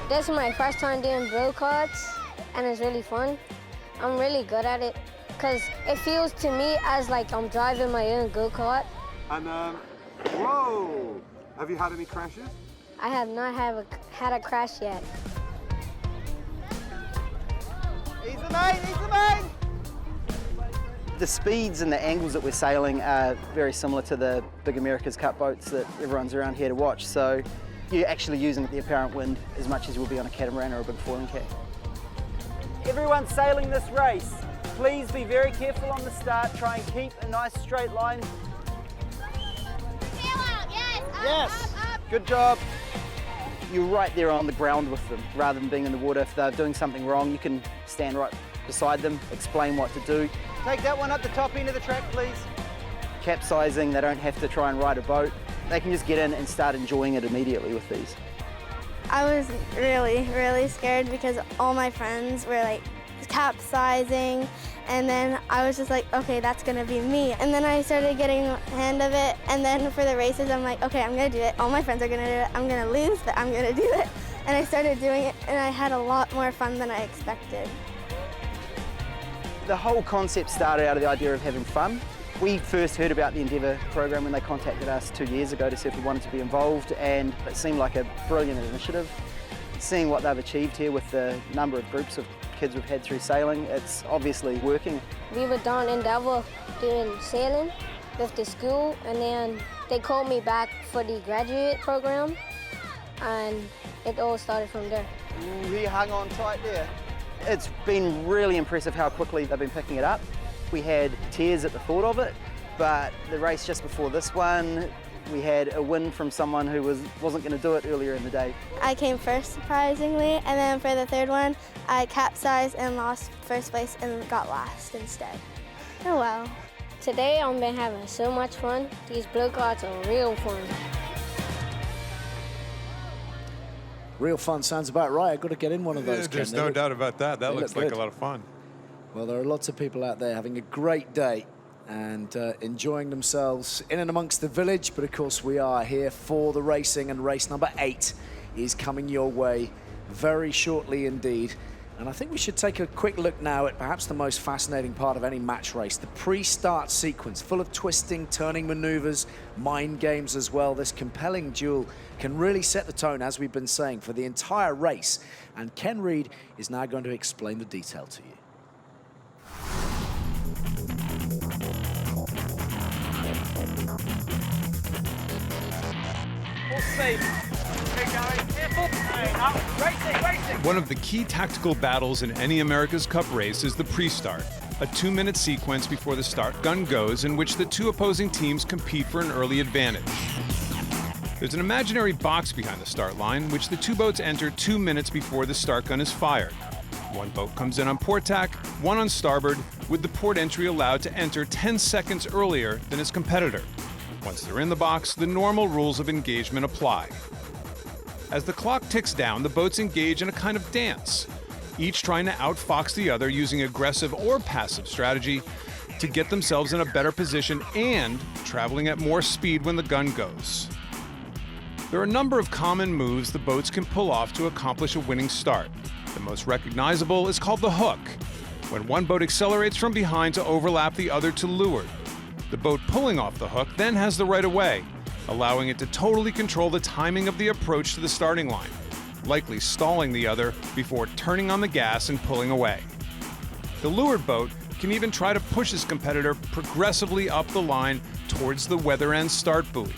This is my first time doing blow carts, and it's really fun. I'm really good at it because it feels to me as like I'm driving my own go-kart. And whoa! Have you had any crashes? I have not had a crash yet. Easy, mate, easy, mate! The speeds and the angles that we're sailing are very similar to the big America's Cup boats that everyone's around here to watch. So you're actually using the apparent wind as much as you will be on a catamaran or a big foiling cat. Everyone sailing this race, please be very careful on the start. Try and keep a nice straight line. Yes, good job. You're right there on the ground with them rather than being in the water. If they're doing something wrong, you can stand right beside them, explain what to do. Take that one up the top end of the track, please. Capsizing, they don't have to try and ride a boat. They can just get in and start enjoying it immediately with these. I was really scared because all my friends were like capsizing, and then I was just like, okay, that's gonna be me. And then I started getting the hand of it, and then for the races, I'm like, okay, I'm gonna do it. All my friends are gonna do it. I'm gonna lose, but I'm gonna do it. And I started doing it, and I had a lot more fun than I expected. The whole concept started out of the idea of having fun. We first heard about the Endeavour Program when they contacted us 2 years ago to see if we wanted to be involved, and it seemed like a brilliant initiative. Seeing what they've achieved here with the number of groups of kids we've had through sailing, it's obviously working. We were down in Endeavour doing sailing with the school, and then they called me back for the graduate program, and it all started from there. Ooh, he hung on tight there. It's been really impressive how quickly they've been picking it up. We had tears at the thought of it, but the race just before this one, we had a win from someone who wasn't going to do it earlier in the day. I came first, surprisingly, and then for the third one, I capsized and lost first place and got last instead. Oh well. Today I've been having so much fun. These blue cards are real fun. Real fun sounds about right. I've got to get in one of those. There's no doubt about that. That looks like a lot of fun. Well, there are lots of people out there having a great day and enjoying themselves in and amongst the village. But of course, we are here for the racing, and race number 8 is coming your way very shortly indeed. And I think we should take a quick look now at perhaps the most fascinating part of any match race, the pre-start sequence, full of twisting, turning maneuvers, mind games as well. This compelling duel can really set the tone, as we've been saying, for the entire race. And Ken Reid is now going to explain the detail to you. Full speed. Keep going. Careful. Up. Racing, racing. One of the key tactical battles in any America's Cup race is the pre-start, a 2-minute sequence before the start gun goes in which the two opposing teams compete for an early advantage. There's an imaginary box behind the start line, which the two boats enter 2 minutes before the start gun is fired. One boat comes in on port tack, one on starboard, with the port entry allowed to enter 10 seconds earlier than its competitor. Once they're in the box, the normal rules of engagement apply. As the clock ticks down, the boats engage in a kind of dance, each trying to outfox the other using aggressive or passive strategy to get themselves in a better position and traveling at more speed when the gun goes. There are a number of common moves the boats can pull off to accomplish a winning start. The most recognizable is called the hook, when one boat accelerates from behind to overlap the other to leeward. The boat pulling off the hook then has the right of way, allowing it to totally control the timing of the approach to the starting line, likely stalling the other before turning on the gas and pulling away. The leeward boat can even try to push his competitor progressively up the line towards the weather end start buoy.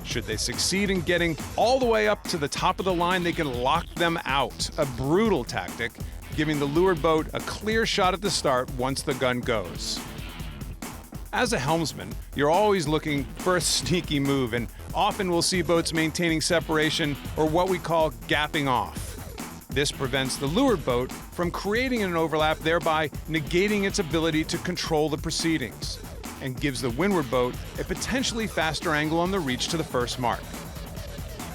Should they succeed in getting all the way up to the top of the line, they can lock them out, a brutal tactic, giving the leeward boat a clear shot at the start once the gun goes. As a helmsman, you're always looking for a sneaky move, and often we'll see boats maintaining separation, or what we call gapping off. This prevents the leeward boat from creating an overlap, thereby negating its ability to control the proceedings, and gives the windward boat a potentially faster angle on the reach to the first mark.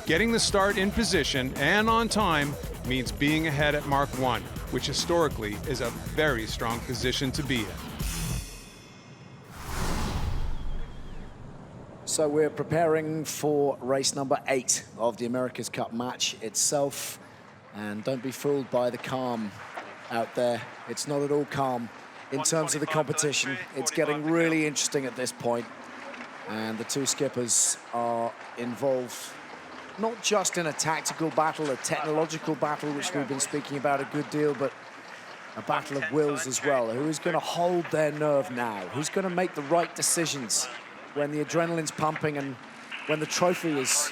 Getting the start in position and on time means being ahead at Mark 1, which historically is a very strong position to be in. So we're preparing for race number 8 of the America's Cup match itself. And don't be fooled by the calm out there. It's not at all calm in terms of the competition. It's getting really interesting at this point. And the two skippers are involved not just in a tactical battle, a technological battle, which we've been speaking about a good deal, but a battle of wills as well. Who's going to hold their nerve now? Who's going to make the right decisions when the adrenaline's pumping and when the trophy is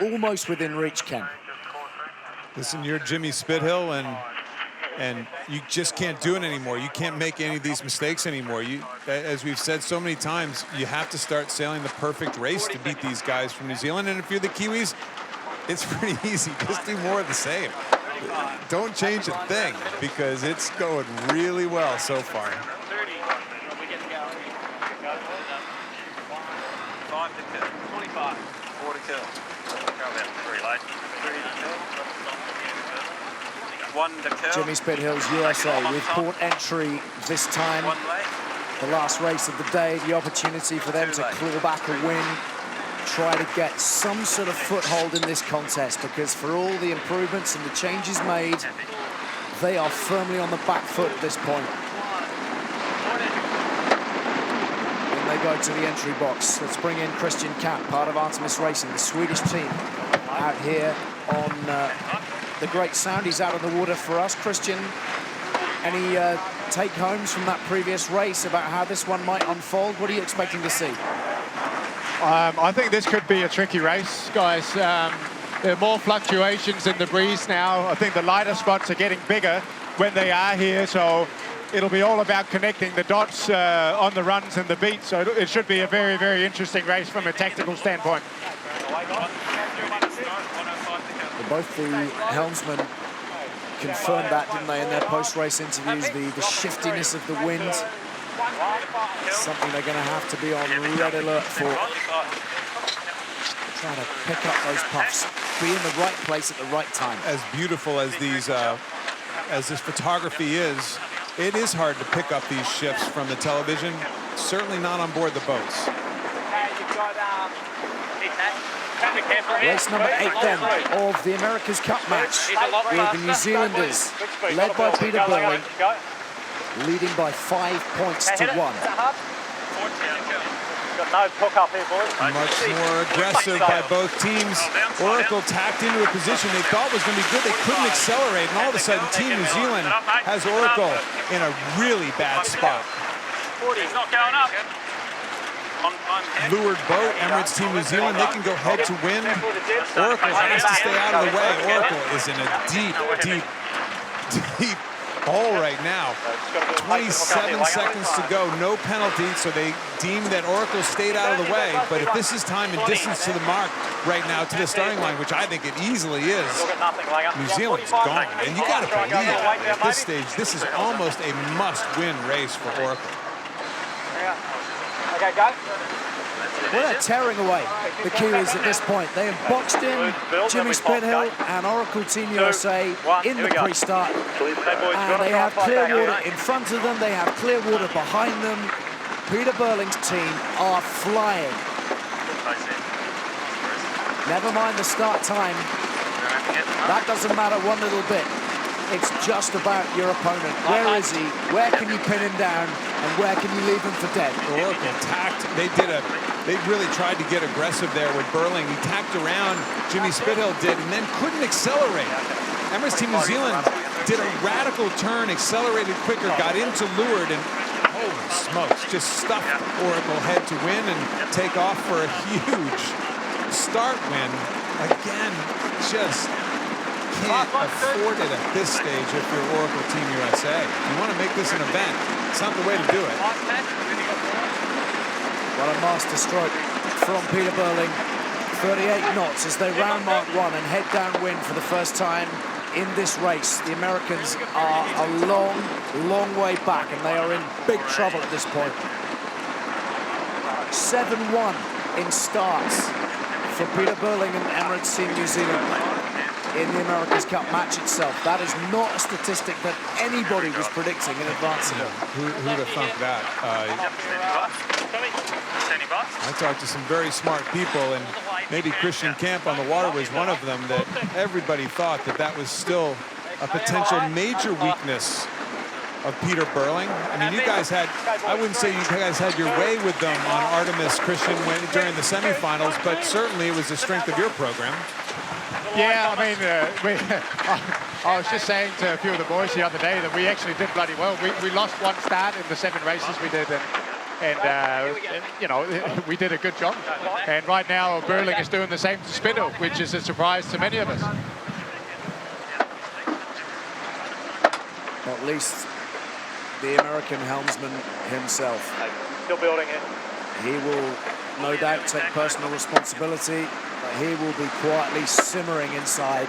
almost within reach, Ken? Listen, you're Jimmy Spithill, and you just can't do it anymore. You can't make any of these mistakes anymore. As we've said so many times, you have to start sailing the perfect race to beat these guys from New Zealand. And if you're the Kiwis, it's pretty easy. Just do more of the same. Don't change a thing, because it's going really well so far. 5 to kill. 25. 4 to kill. Go about 3 late. 3 to kill. 1 to kill. Jimmy Spithill's USA with port entry this time. The last race of the day, the opportunity for them to claw back a win, try to get some sort of foothold in this contest, because for all the improvements and the changes made, they are firmly on the back foot at this point. They go to the entry box. Let's bring in Christian Kapp, part of Artemis Racing, the Swedish team, out here on the great sound. He's out on the water for us. Christian, any take-homes from that previous race about how this one might unfold? What are you expecting to see? I think this could be a tricky race, guys. There are more fluctuations in the breeze now. I think the lighter spots are getting bigger when they are here, so it'll be all about connecting the dots on the runs and the beats. So it should be a very, very interesting race from a tactical standpoint. Both the helmsmen confirmed that, didn't they, in their post-race interviews, the shiftiness of the wind. Something they're going to have to be on red alert for. Trying to pick up those puffs, be in the right place at the right time. As beautiful as these, as this photography is, it is hard to pick up these shifts from the television. Certainly not on board the boats. Race number 8 then of the America's Cup match with the New Zealanders led by Peter Burling, leading by 5 points to 1. Got no hook up here, boys. Much more aggressive by both teams. Oracle tacked into a position they thought was going to be good. They couldn't accelerate, and all of a sudden Team New Zealand has Oracle in a really bad spot. He's not going up. Lured boat, Emirates Team New Zealand, they can go head to win. Oracle has to stay out of the way. Oracle is in a deep, deep, deep hole right now. 27 seconds to go, no penalty, so they deem that Oracle stayed out of the way. But if this is time and distance to the mark right now, to the starting line, which I think it easily is, New Zealand's gone. And you got to believe at this stage, this is almost a must-win race for Oracle. Okay, go. Well, they're tearing away the Kiwis at this point. They have boxed in Jimmy Spithill and Oracle Team USA in the pre-start. And they have clear water in front of them. They have clear water behind them. Peter Burling's team are flying. Never mind the start time. That doesn't matter one little bit. It's just about your opponent. Where is he? Where can you pin him down? And where can you leave him for dead? Oracle tacked. They really tried to get aggressive there with Burling. He tacked around, Jimmy Spithill did, and then couldn't accelerate. Emirates Team New Zealand did a radical turn, accelerated quicker, got into leeward, and holy smokes, just stuffed Oracle head to win and take off for a huge start win. Again, just can't afford it at this stage if you're Oracle Team USA. If you want to make this an event, it's not the way to do it. What a master stroke from Peter Burling. 38 knots as they round Mark 1 and head downwind for the first time in this race. The Americans are a long, long way back and they are in big trouble at this point. 7-1 in starts for Peter Burling and Emirates Team New Zealand in the America's Cup match itself. That is not a statistic that anybody was predicting in advance of it. Who'd have thunk that? I talked to some very smart people, and maybe Christian Camp on the water was one of them, that everybody thought that that was still a potential major weakness of Peter Burling. I mean, you guys had, I wouldn't say you guys had your way with them on Artemis, Christian, during the semifinals, but certainly it was the strength of your program. Yeah, I mean, I was just saying to a few of the boys the other day that we actually did bloody well. We lost one start in the 7 races we did, and you know, we did a good job. And right now, Burling is doing the same to Spithill, which is a surprise to many of us. At least the American helmsman himself. Still building it. He will no doubt take personal responsibility, but he will be quietly simmering inside.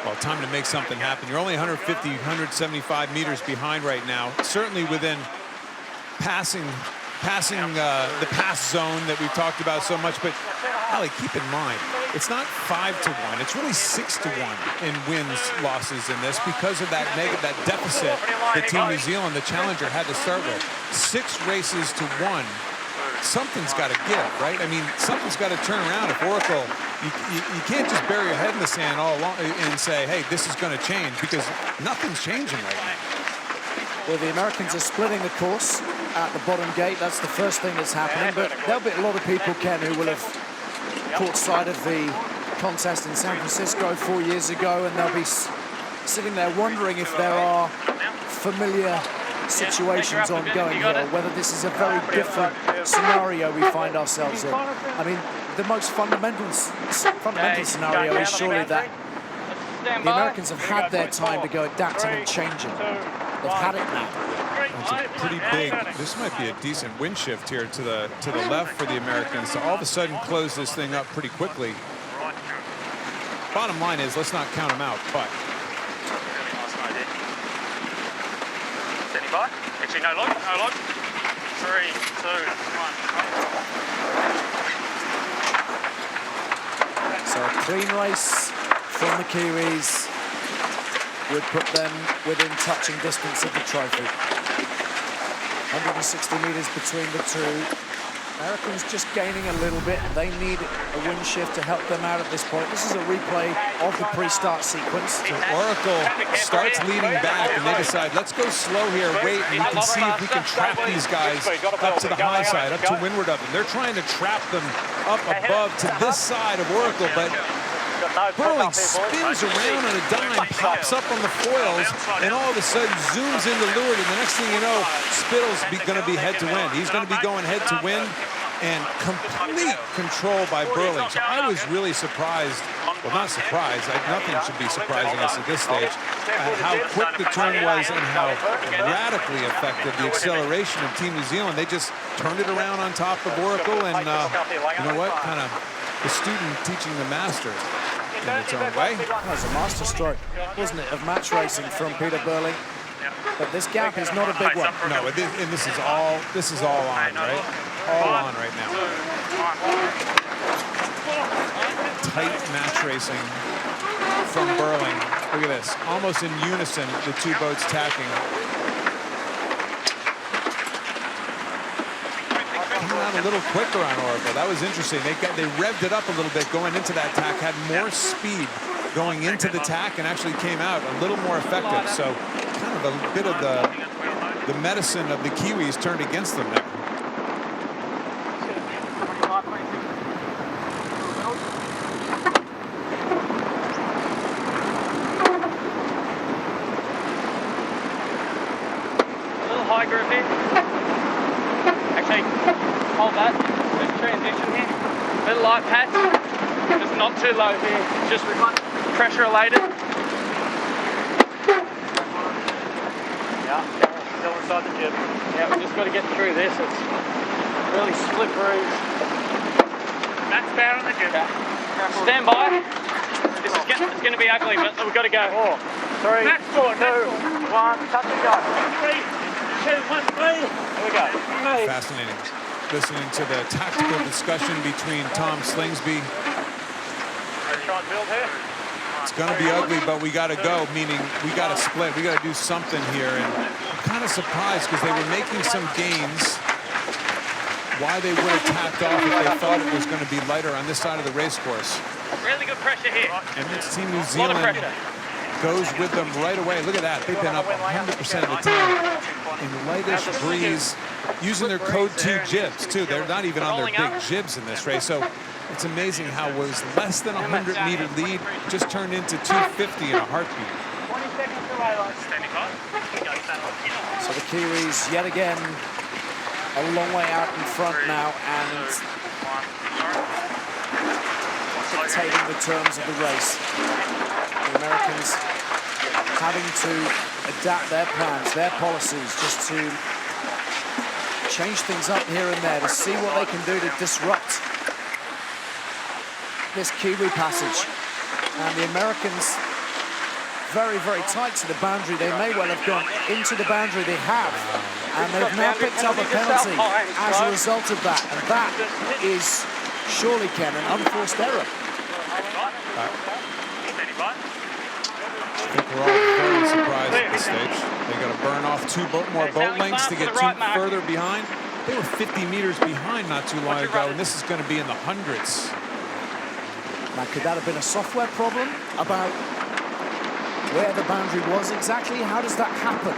Well, time to make something happen. You're only 150, 175 meters behind right now. Certainly within passing the pass zone that we've talked about so much. But Ali, keep in mind, it's not 5-1. It's really 6-1 in wins losses in this because of that deficit that Team New Zealand, the challenger, had to start with. 6 races to 1. Something's got to give, right? I mean, something's got to turn around. If Oracle, you can't just bury your head in the sand all along and say, hey, this is going to change, because nothing's changing right now. Well, the Americans are splitting the course at the bottom gate. That's the first thing that's happening. But there'll be a lot of people, Ken, who will have caught sight of the contest in San Francisco 4 years ago, and they'll be sitting there wondering if there are familiar situations ongoing here, or whether this is a very different scenario we find ourselves in. I mean, the most fundamental scenario is surely that the Americans have had their time to go adapting and changing. They've had it now. It's a pretty big, this might be a decent wind shift here to the left for the Americans to all of a sudden close this thing up pretty quickly. Bottom line is, let's not count them out, but. Standing by. Actually, no log, no log. 3, 2, 1. So a clean race from the Kiwis would put them within touching distance of the trophy. 160 metres between the two. Americans just gaining a little bit. They need a wind shift to help them out at this point. This is a replay of the pre-start sequence. So Oracle starts leading back, and they decide, let's go slow here, wait, and we can see if we can trap these guys up to the high side, up to windward of them. They're trying to trap them up above to this side of Oracle, but Burling spins around on a dime, pops up on the foils, and all of a sudden zooms into leeward, and the next thing you know, Spittle's going to be head to wind. He's going to be going head to wind, and complete control by Burling. So I was really surprised, well, not surprised, nothing should be surprising us at this stage, at how quick the turn was and how radically effective the acceleration of Team New Zealand. They just turned it around on top of Oracle, and you know what, kind of the student teaching the master in its own way. That was a master stroke, wasn't it, of match racing from Peter Burling. But this gap is not a big one. No, and this is all on, right? All on right now. Tight match racing from Burling. Look at this, almost in unison, the two boats tacking. Coming out a little quicker on Oracle. That was interesting. They revved it up a little bit going into that tack, had more speed going into the tack, and actually came out a little more effective. So kind of a bit of the medicine of the Kiwis turned against them there. A little high groove here. Actually, hold that. Just transition here. Little light patch. Just not too low here. Just pressure related. Yeah, still inside the jib. Yeah, we just got to get through this. It's really slippery. Max power on the jib. Okay. Stand by. This is it's going to be ugly, but we've got to go. 4, 3, Max 4, 2, 1, touch and go. 3, 2, 1, 3. There we go. Fascinating. Listening to the tactical discussion between Tom Slingsby. Try and build here. It's going to be ugly, but we got to go, meaning we got to split. We got to do something here. And I'm kind of surprised because they were making some gains. Why they would have tapped off if they thought it was going to be lighter on this side of the race course. Really good pressure here. Emirates Team New Zealand goes with them right away. Look at that. They've been up 100% of the time in lightish breeze, using their Code 2 jibs, too. They're not even on their big jibs in this race. So it's amazing how was less than a 100-meter lead just turned into 250 in a heartbeat. 20 seconds away, standing by. So the Kiwis, yet again, a long way out in front now, and dictating the terms of the race. The Americans having to adapt their plans, their policies, just to change things up here and there to see what they can do to disrupt this Kiwi passage. And the Americans very, very tight to the boundary. They may well have gone into the boundary. They have. And they've now picked up a penalty as a result of that. And that is surely, Ken, an unforced error. I think we're all very surprised at this stage. They got to burn off two more boat lengths to get further behind. They were 50 meters behind not too long ago, and this is going to be in the hundreds. Now, could that have been a software problem about where the boundary was exactly? How does that happen?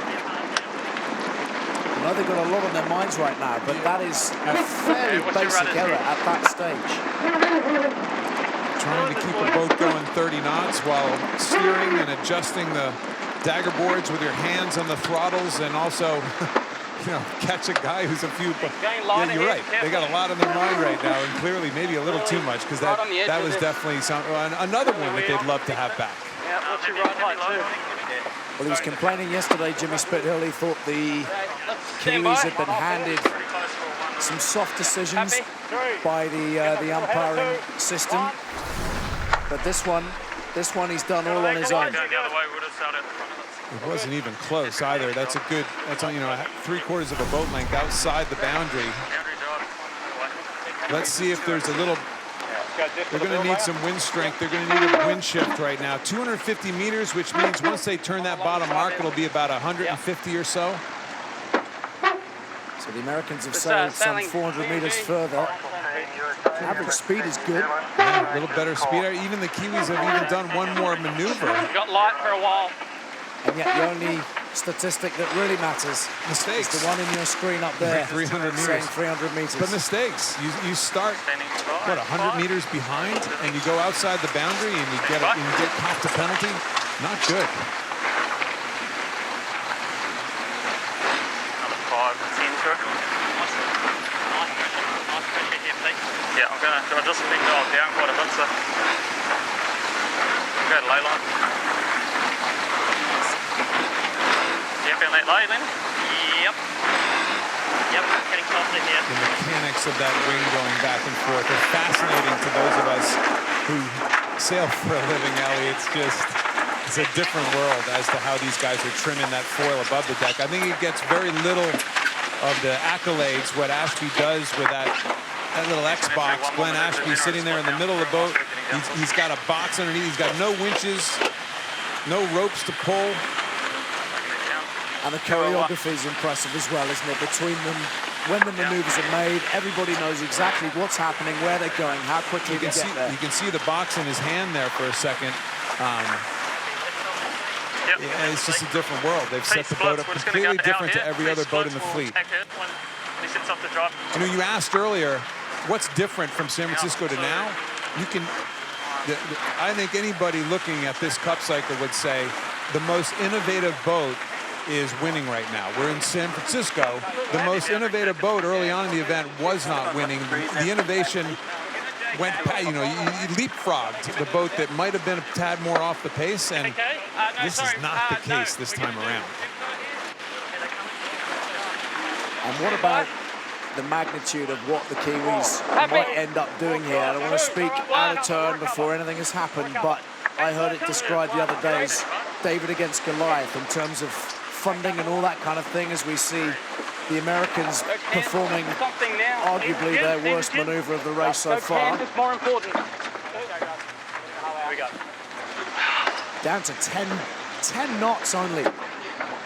I know they've got a lot on their minds right now, but that is a fairly basic error at that stage. to keep a boat going 30 knots while steering and adjusting the dagger boards with your hands on the throttles, and also, you know, catch a guy who's a few. Yeah, you're right. They got a lot on their mind right now, and clearly maybe a little too much, because that was definitely another one that they'd love to have back. Well, he was complaining yesterday, Jimmy Spithill. He thought the Kiwis had been handed some soft decisions by the umpiring system, but this one he's done all on his own. It wasn't even close either. That's a good, that's, you know, 3/4 of a boat length outside the boundary. Let's see if there's a little, they're going to need some wind strength. They're going to need a wind shift right now. 250 meters, which means once they turn that bottom mark, it'll be about 150 or so. So the Americans have sailed some 400 meters further. Average speed is good. Yeah, a little better speed. Even the Kiwis have even done one more maneuver. Got light for a while. And yet the only statistic that really matters mistakes. Is the one in your screen up there. 300 meters. Saying 300 meters. But mistakes. You start, what, 100 meters behind, and you go outside the boundary, and you get copped a penalty. Not good. Yeah, I'm gonna just think I'll down quite a bit, so go to lay line. Yeah, found that lay, Len? Yep. Yep, getting closer here. The mechanics of that wing going back and forth are fascinating to those of us who sail for a living, Ellie. It's a different world as to how these guys are trimming that foil above the deck. I think it gets very little of the accolades what Ashby does with that little X box. Glenn Ashby sitting there in the middle of the boat. He's got a box underneath. He's got no winches, no ropes to pull. And the choreography is impressive as well, isn't it? Between them, when the maneuvers are made, everybody knows exactly what's happening, where they're going, how quickly they get there. You can see the box in his hand there for a second. Yeah, it's just a different world. They've set the boat up completely different to every other boat in the fleet. You know, you asked earlier, what's different from San Francisco to now? You can, I think anybody looking at this Cup cycle would say the most innovative boat is winning right now. We're in San Francisco. The most innovative boat early on in the event was not winning. The innovation went, you know, you leapfrogged the boat that might have been a tad more off the pace, and this is not the case this time around. And what about the magnitude of what the Kiwis might end up doing here? I don't want to speak out of turn before anything has happened, but I heard it described the other day as David against Goliath in terms of funding and all that kind of thing, as we see the Americans performing arguably their worst maneuver of the race so far. More important. Down to 10 knots only.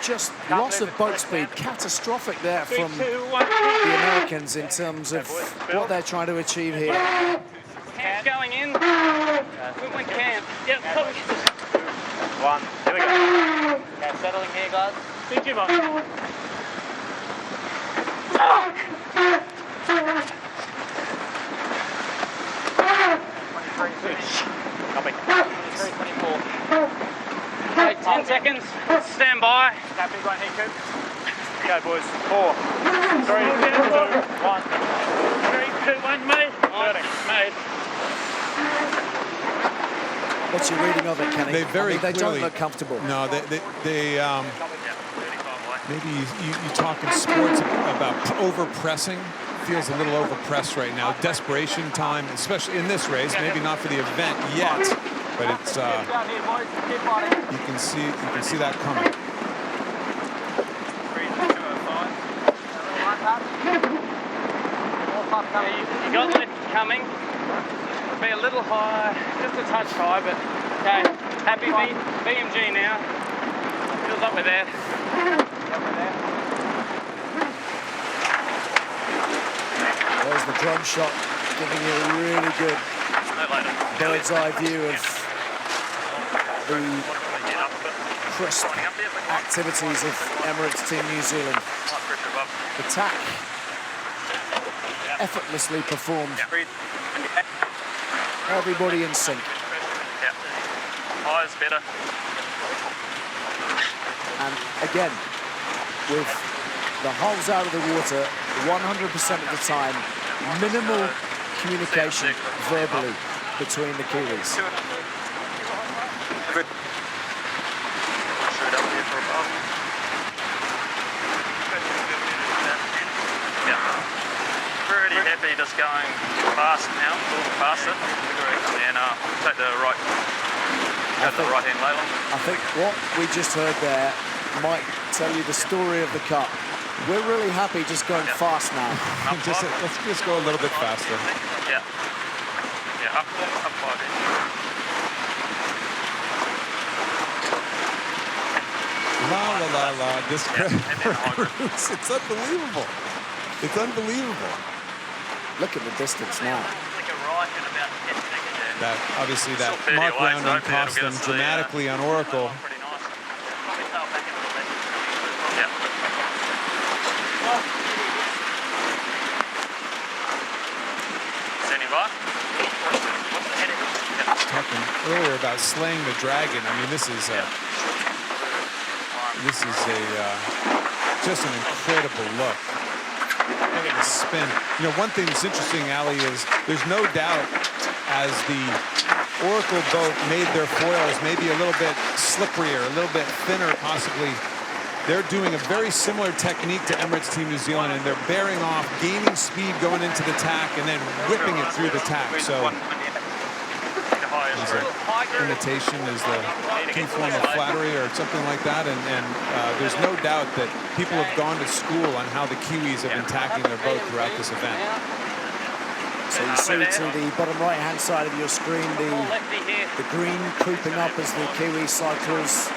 Just loss of boat speed, catastrophic there from the Americans in terms of what they're trying to achieve here. Camp going in. We went camp. Yep, push. One. Here we go. Okay, settling here, guys. Thank you, Mark. Coming. 24. Okay, 10 seconds. Stand by. Happy right here, Coop. Okay, boys. 4, 3, 2, 1. 3, 2, 1, mate. Mate. What's your reading of it, Kenny? They very they clearly don't look comfortable. No, maybe you talk in sports about over-pressing. Feels a little over-pressed right now. Desperation time, especially in this race. Maybe not for the event yet, but it's you can see that coming. You got lift coming. Be a little high, just a touch high, but okay. Happy BMG now. Feels like we're there. There's the drone shot, giving you a really good bird's eye view of the crisp activities of Emirates Team New Zealand. The tack effortlessly performed. Everybody in sync. Yeah. High is better. And again, with the hulls out of the water 100% of the time, minimal communication verbally between the Kiwis. Good. Shoot up here for above. Yeah. Pretty happy just going fast now, a little faster. And take the right, go to the right hand layland. I think what we just heard there might tell you the story of the Cup. We're really happy just going fast now. Let's just go a little bit faster. Yeah. Yeah, up 5 inches. La la la la, this cruise, it's unbelievable. It's unbelievable. Look at the distance now. That obviously that mark rounding cost them dramatically on Oracle. Talking earlier about slaying the dragon. I mean, this is just an incredible look. Look at the spin. You know, one thing that's interesting, Ali, is there's no doubt as the Oracle boat made their foils maybe a little bit slipperier, a little bit thinner possibly. They're doing a very similar technique to Emirates Team New Zealand, and they're bearing off, gaining speed going into the tack, and then whipping it through the tack. So imitation is the key form of flattery or something like that, and there's no doubt that people have gone to school on how the Kiwis have been tacking their boat throughout this event. So you see to the bottom right-hand side of your screen the green creeping up as the Kiwi cyclers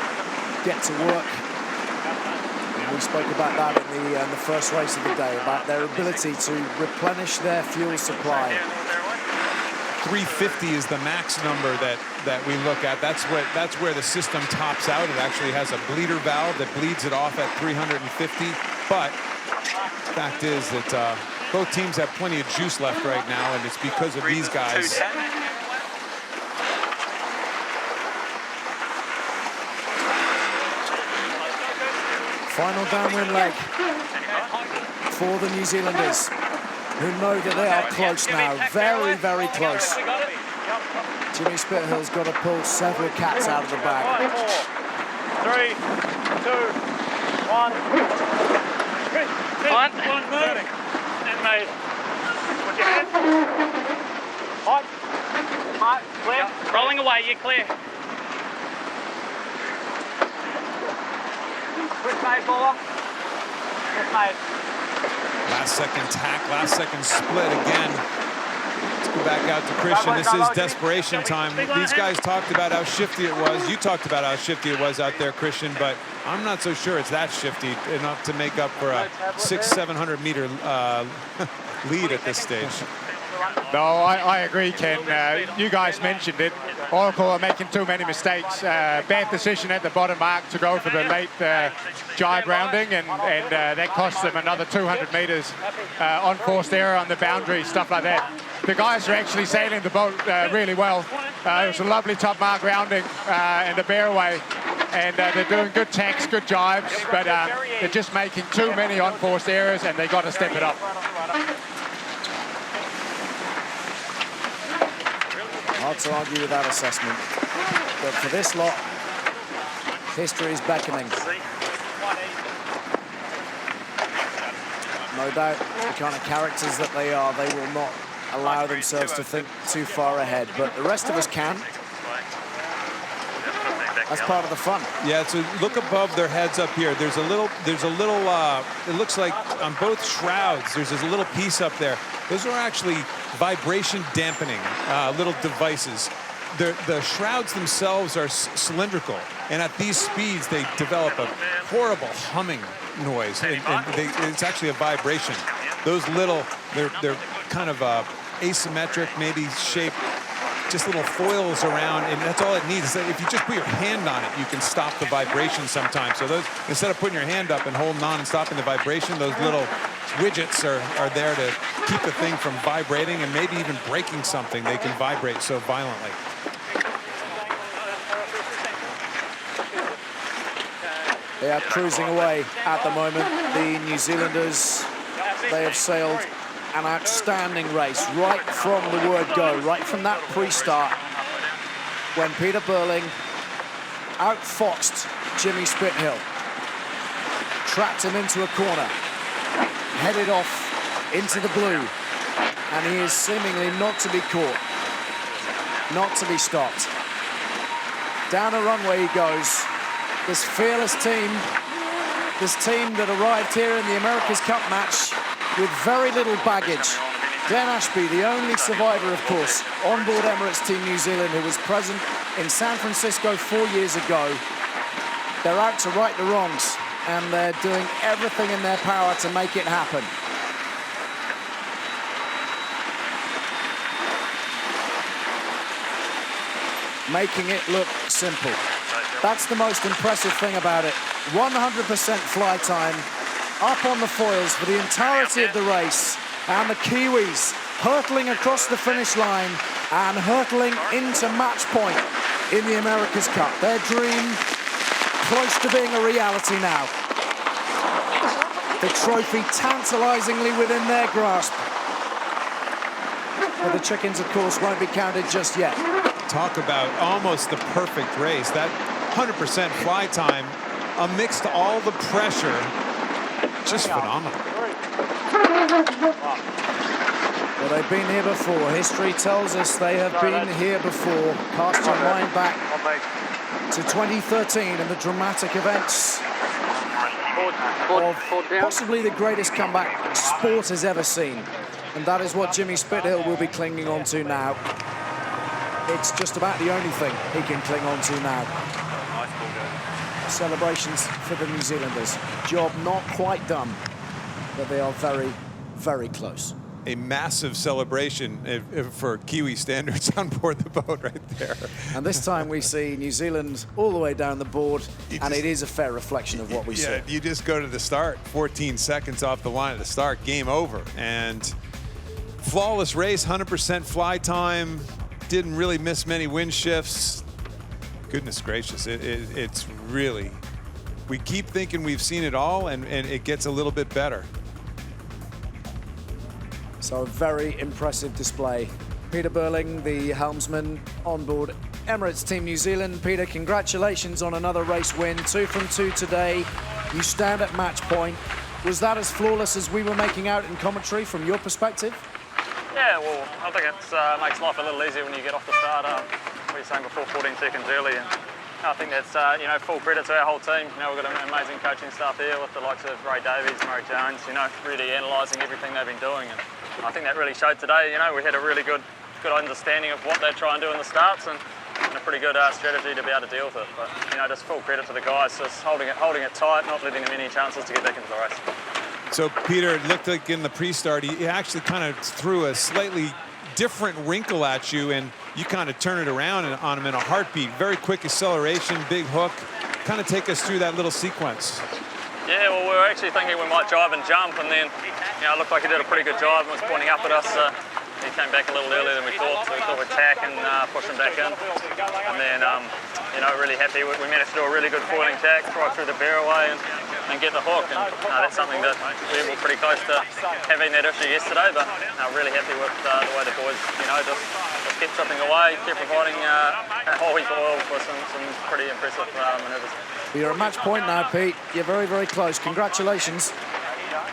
get to work. And we spoke about that in the first race of the day, about their ability to replenish their fuel supply. 350 is the max number that we look at. That's where the system tops out. It actually has a bleeder valve that bleeds it off at 350. But the fact is that both teams have plenty of juice left right now, and it's because of these guys. Final downwind leg for the New Zealanders, who know that they are close now, very, very close. Jimmy Spithill's got to pull several cats out of the bag. 3, 2, 1. One, move. And move. Put your head. Hot, clear. Rolling away, you're clear. Quick made, Balla. Quick made. Last second tack, last second split again. Let's go back out to Christian. This is desperation time. These guys talked about how shifty it was. You talked about how shifty it was out there, Christian, but I'm not so sure it's that shifty enough to make up for a 600-700 meter lead at this stage. No, I agree, Ken. You guys mentioned it. Oracle are making too many mistakes. Bad decision at the bottom mark to go for the late jibe rounding, and that cost them another 200 meters on forced error on the boundary, stuff like that. The guys are actually sailing the boat really well. It was a lovely top mark rounding and a bear away, and they're doing good tacks, good jibes, but they're just making too many on forced errors, and they got to step it up. Hard to argue with that assessment. But for this lot, history is beckoning. No doubt, the kind of characters that they are, they will not allow themselves to think too far ahead. But the rest of us can. That's part of the fun. Yeah, so look above their heads up here. There's a little, it looks like on both shrouds, there's this little piece up there. Those are actually vibration dampening little devices. The shrouds themselves are cylindrical, and at these speeds, they develop a horrible humming noise, and it's actually a vibration. Those little, they're kind of asymmetric, maybe shaped, just little foils around, and that's all it needs. If you just put your hand on it, you can stop the vibration sometimes. So those, instead of putting your hand up and holding on and stopping the vibration, those little widgets are there to keep the thing from vibrating and maybe even breaking something. They can vibrate so violently. They are cruising away at the moment. The New Zealanders, they have sailed an outstanding race right from the word go, right from that pre-start, when Peter Burling outfoxed Jimmy Spithill, trapped him into a corner, headed off into the blue, and he is seemingly not to be caught, not to be stopped. Down the runway he goes. This fearless team, this team that arrived here in the America's Cup match with very little baggage. Glenn Ashby, the only survivor, of course, on board Emirates Team New Zealand, who was present in San Francisco 4 years ago. They're out to right the wrongs, and they're doing everything in their power to make it happen. Making it look simple. That's the most impressive thing about it. 100% fly time, up on the foils for the entirety of the race, and the Kiwis hurtling across the finish line and hurtling into match point in the America's Cup. Their dream close to being a reality now. The trophy tantalizingly within their grasp. But the chickens, of course, won't be counted just yet. Talk about almost the perfect race. That 100% fly time amidst all the pressure, just phenomenal. Well, they've been here before. History tells us they have been here before. Cast your mind back to 2013 and the dramatic events of possibly the greatest comeback sport has ever seen. And that is what Jimmy Spithill will be clinging on to now. It's just about the only thing he can cling on to now. Celebrations for the New Zealanders. Job not quite done, but they are very, very close. A massive celebration for Kiwi standards on board the boat right there. And this time we see New Zealand all the way down the board, and it is a fair reflection of what we see. You just go to the start, 14 seconds off the line at the start, game over. And flawless race, 100% fly time, didn't really miss many wind shifts. Goodness gracious, it's really, we keep thinking we've seen it all, and it gets a little bit better. So a very impressive display. Peter Burling, the helmsman on board Emirates Team New Zealand. Peter, congratulations on another race win. 2 from 2 today. You stand at match point. Was that as flawless as we were making out in commentary from your perspective? Yeah, well, I think it makes life a little easier when you get off the start. We were saying before, 14 seconds early. And I think that's full credit to our whole team. We've got an amazing coaching staff here with the likes of Ray Davies, Murray Jones. Really analysing everything they've been doing. And I think that really showed today. We had a really good understanding of what they try and do in the starts, and a pretty good strategy to be able to deal with it. But just full credit to the guys, just holding it tight, not letting them any chances to get back into the race. So Peter, it looked like in the pre-start he actually kind of threw a slightly different wrinkle at you, and you kind of turn it around on him in a heartbeat. Very quick acceleration, big hook. Kind of take us through that little sequence. Yeah, well, we were actually thinking we might jive and jump, and then it looked like he did a pretty good jive and was pointing up at us. He came back a little earlier than we thought, so we thought we'd tack and push him back in. And then, really happy. We managed to do a really good foiling tack right through the bear away and get the hook. And that's something that we were pretty close to having that issue yesterday, but really happy with the way the boys, just kept chipping away, kept providing a whole heap of oil for some pretty impressive manoeuvres. You're at match point now, Pete. You're very, very close. Congratulations.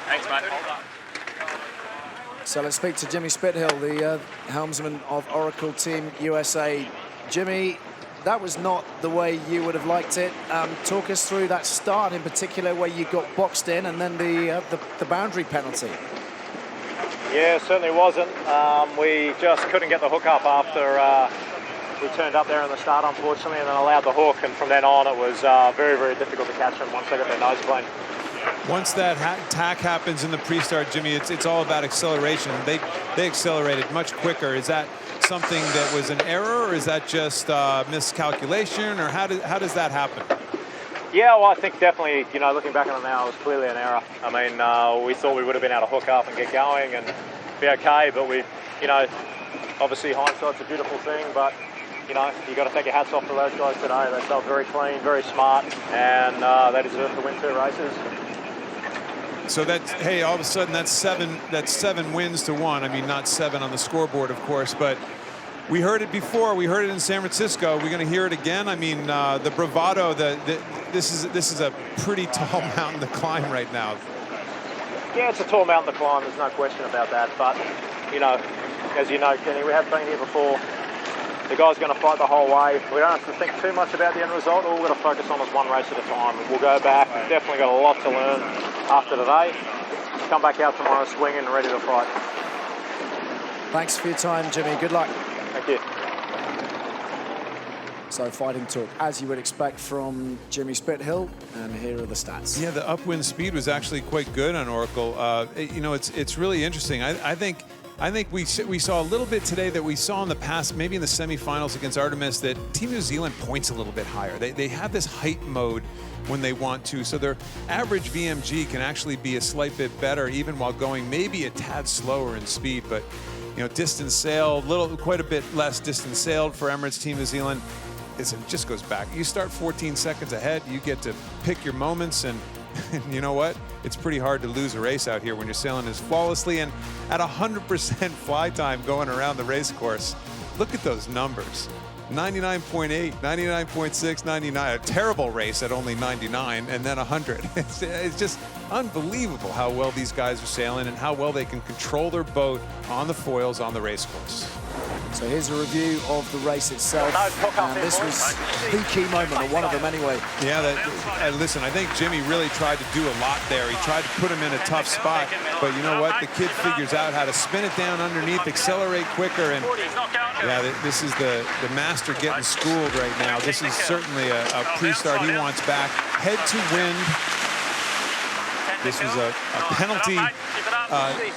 Thanks, mate. So let's speak to Jimmy Spithill, the helmsman of Oracle Team USA. Jimmy, that was not the way you would have liked it. Talk us through that start in particular where you got boxed in, and then the boundary penalty. Yeah, it certainly wasn't. We just couldn't get the hook up after we turned up there in the start, unfortunately, and then allowed the hook, and from then on it was very, very difficult to catch them once they got their nose clean. Once that tack happens in the pre-start, Jimmy, it's all about acceleration. They accelerated much quicker. Is that something that was an error, or is that just miscalculation, or how does that happen? Yeah, well, I think definitely, looking back on it now, it was clearly an error. I mean, we thought we would have been able to hook up and get going and be okay, but we, obviously hindsight's a beautiful thing, but you know, you got to take your hats off to those guys today. They felt very clean, very smart, and they deserve to win 2 races. So that's, hey, all of a sudden that's 7 wins to 1. I mean, not 7 on the scoreboard, of course, but we heard it before. We heard it in San Francisco. We're going to hear it again. I mean, the bravado. This is a pretty tall mountain to climb right now. Yeah, it's a tall mountain to climb. There's no question about that. But you know, as you know, Kenny, we have been here before. The guy's going to fight the whole way. We don't have to think too much about the end result. All we've got to focus on is one race at a time. We'll go back. We've definitely got a lot to learn after today. Come back out tomorrow swinging and ready to fight. Thanks for your time, Jimmy. Good luck. Thank you. So fighting talk, as you would expect from Jimmy Spithill, and here are the stats. Yeah, the upwind speed was actually quite good on Oracle. You know, it's really interesting. I think we saw a little bit today that we saw in the past, maybe in the semifinals against Artemis, that Team New Zealand points a little bit higher. They have this height mode when they want to, so their average VMG can actually be a slight bit better, even while going maybe a tad slower in speed. But you know, distance sailed, quite a bit less distance sailed for Emirates Team New Zealand. It just goes back. You start 14 seconds ahead, you get to pick your moments, and you know what? It's pretty hard to lose a race out here when you're sailing as flawlessly and at 100% fly time going around the race course. Look at those numbers. 99.8, 99.6, 99. A terrible race at only 99 and then 100. It's just unbelievable how well these guys are sailing and how well they can control their boat on the foils on the race course. So here's a review of the race itself, and this was the key moment, or one of them anyway. Yeah, listen, I think Jimmy really tried to do a lot there. He tried to put him in a tough spot, but you know what? The kid figures out how to spin it down underneath, accelerate quicker, and yeah, this is the master getting schooled right now. This is certainly a pre-start he wants back. Head to wind. This was a penalty,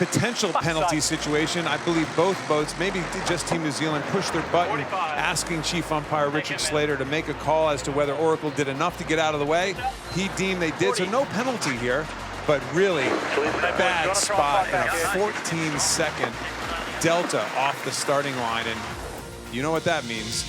potential penalty situation. I believe both boats, maybe just Team New Zealand, pushed their button, asking Chief Umpire Richard Slater to make a call as to whether Oracle did enough to get out of the way. He deemed they did, so no penalty here, but really bad spot and a 14-second delta off the starting line, and you know what that means.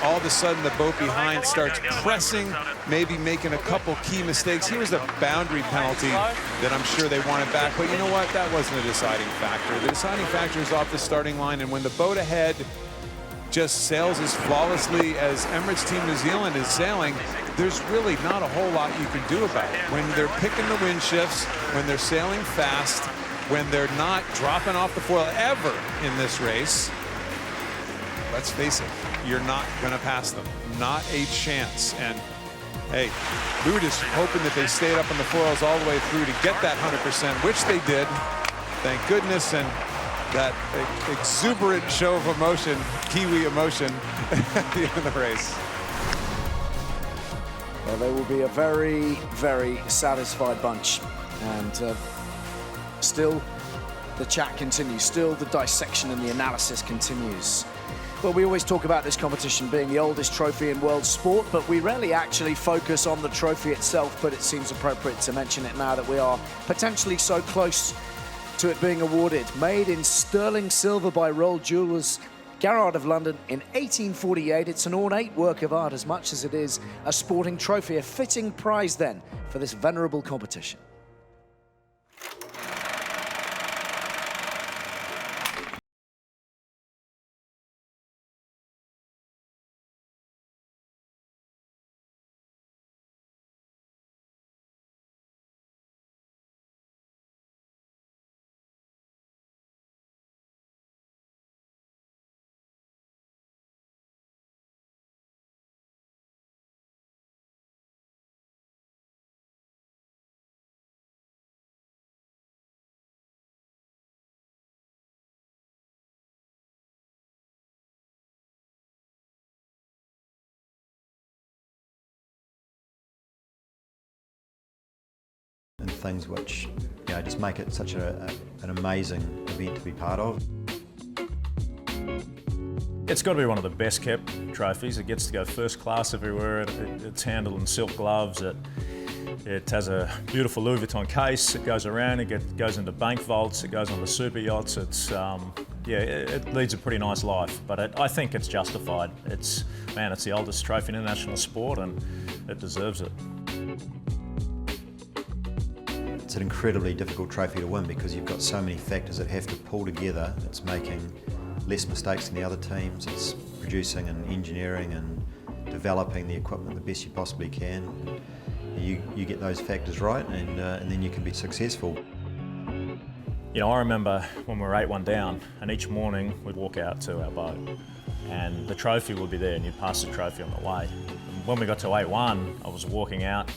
All of a sudden, the boat behind starts pressing, maybe making a couple key mistakes. Here was a boundary penalty that I'm sure they wanted back, but you know what? That wasn't a deciding factor. The deciding factor is off the starting line, and when the boat ahead just sails as flawlessly as Emirates Team New Zealand is sailing, there's really not a whole lot you can do about it. When they're picking the wind shifts, when they're sailing fast, when they're not dropping off the foil ever in this race, let's face it, you're not going to pass them. Not a chance. And hey, we were just hoping that they stayed up on the foils all the way through to get that 100%, which they did. Thank goodness. And that exuberant show of emotion, Kiwi emotion, at the end of the race. Well, they will be a very, very satisfied bunch. And still, the chat continues. Still, the dissection and the analysis continues. Well, we always talk about this competition being the oldest trophy in world sport, but we rarely actually focus on the trophy itself, but it seems appropriate to mention it now that we are potentially so close to it being awarded. Made in sterling silver by Roll Jewellers, Garrard of London in 1848. It's an ornate work of art as much as it is a sporting trophy, a fitting prize then for this venerable competition. And things which, you know, just make it such an amazing event to be part of. It's got to be one of the best kept trophies. It gets to go first class everywhere. It's handled in silk gloves. It has a beautiful Louis Vuitton case. It goes around. It goes into bank vaults. It goes on the super yachts. It's yeah, it leads a pretty nice life, but I think it's justified. It's the oldest trophy in international sport, and it deserves it. It's an incredibly difficult trophy to win because you've got so many factors that have to pull together. It's making less mistakes than the other teams. It's producing and engineering and developing the equipment the best you possibly can. You get those factors right, and then you can be successful. You know, I remember when we were 8-1 down, and each morning we'd walk out to our boat, and the trophy would be there, and you'd pass the trophy on the way. And when we got to 8-1, I was walking out,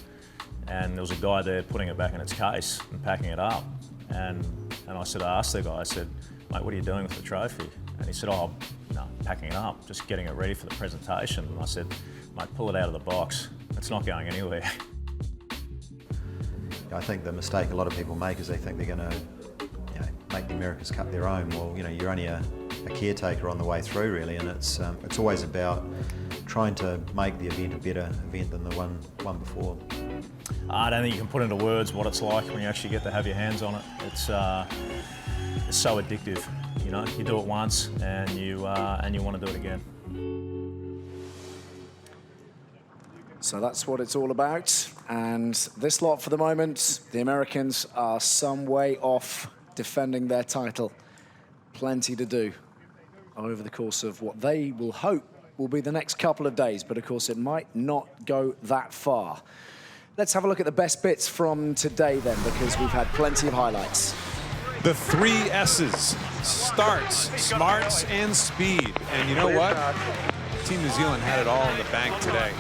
and there was a guy there putting it back in its case and packing it up. And I asked the guy, I said, "Mate, what are you doing with the trophy?" And he said, "Oh, no, packing it up, just getting it ready for the presentation." And I said, "Mate, pull it out of the box. It's not going anywhere." I think the mistake a lot of people make is they think they're going to make the America's Cup their own. Well, you're only a caretaker on the way through, really, and it's always about trying to make the event a better event than the one before. I don't think you can put into words what it's like when you actually get to have your hands on it. It's so addictive. You know, you do it once and you want to do it again. So that's what it's all about. And this lot, for the moment, the Americans are some way off defending their title. Plenty to do over the course of what they will hope will be the next couple of days. But of course, it might not go that far. Let's have a look at the best bits from today then, because we've had plenty of highlights. The 3 S's: starts, smarts, and speed. And you know what? Team New Zealand had it all in the bank today.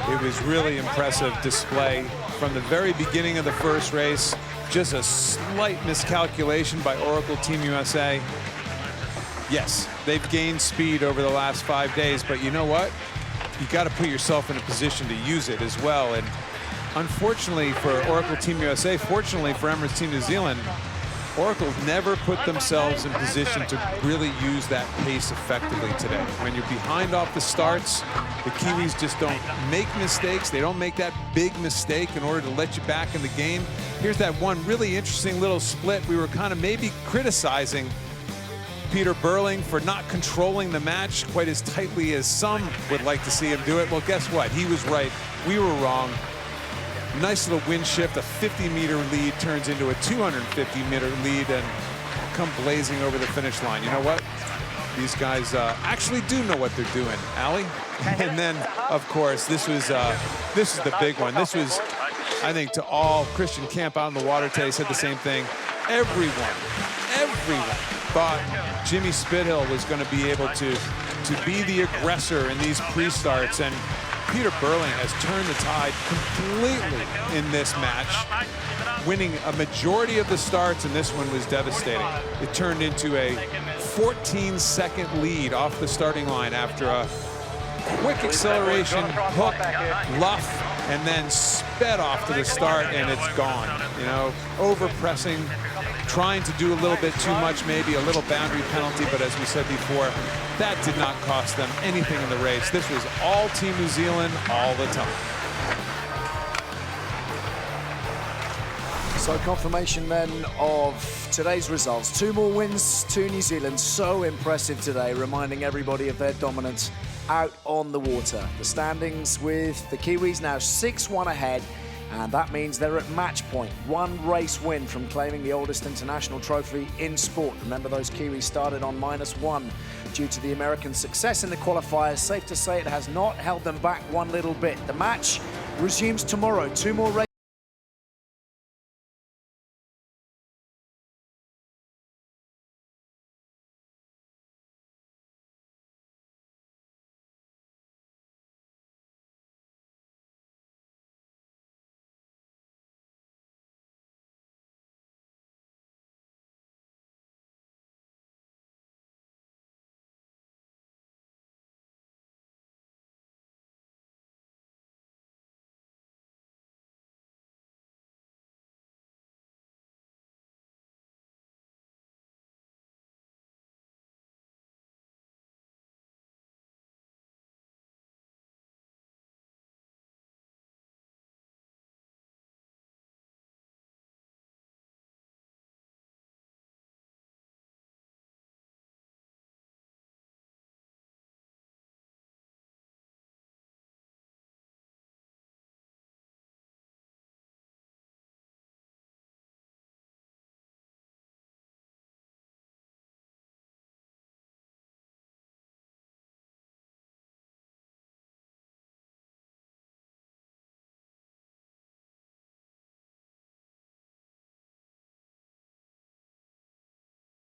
It was really impressive display from the very beginning of the first race. Just a slight miscalculation by Oracle Team USA. Yes, they've gained speed over the last 5 days, but you know what? You got to put yourself in a position to use it as well. And unfortunately for Oracle Team USA, fortunately for Emirates Team New Zealand, Oracle's never put themselves in position to really use that pace effectively today. When you're behind off the starts, the Kiwis just don't make mistakes. They don't make that big mistake in order to let you back in the game. Here's that one really interesting little split. We were kind of maybe criticizing Peter Burling for not controlling the match quite as tightly as some would like to see him do it. Well, guess what? He was right. We were wrong. Nice little wind shift. A 50-meter lead turns into a 250-meter lead and come blazing over the finish line. You know what? These guys actually do know what they're doing, Allie. And then, of course, this is the big one. This was, I think, to all Christian Camp out in the water today said the same thing. Everyone thought Jimmy Spithill was going to be able to be the aggressor in these pre-starts, and Peter Burling has turned the tide completely in this match, winning a majority of the starts, and this one was devastating. It turned into a 14-second lead off the starting line after a quick acceleration, hook, luff, and then sped off to the start, and it's gone. You know, over-pressing, trying to do a little bit too much, maybe a little boundary penalty, but as we said before, that did not cost them anything in the race. This was all Team New Zealand all the time. So confirmation then of today's results. 2 more wins to New Zealand. So impressive today, reminding everybody of their dominance out on the water. The standings with the Kiwis now 6-1 ahead, and that means they're at match point. 1 race win from claiming the oldest international trophy in sport. Remember, those Kiwis started on -1 due to the American success in the qualifiers. Safe to say it has not held them back one little bit. The match resumes tomorrow. 2 more races.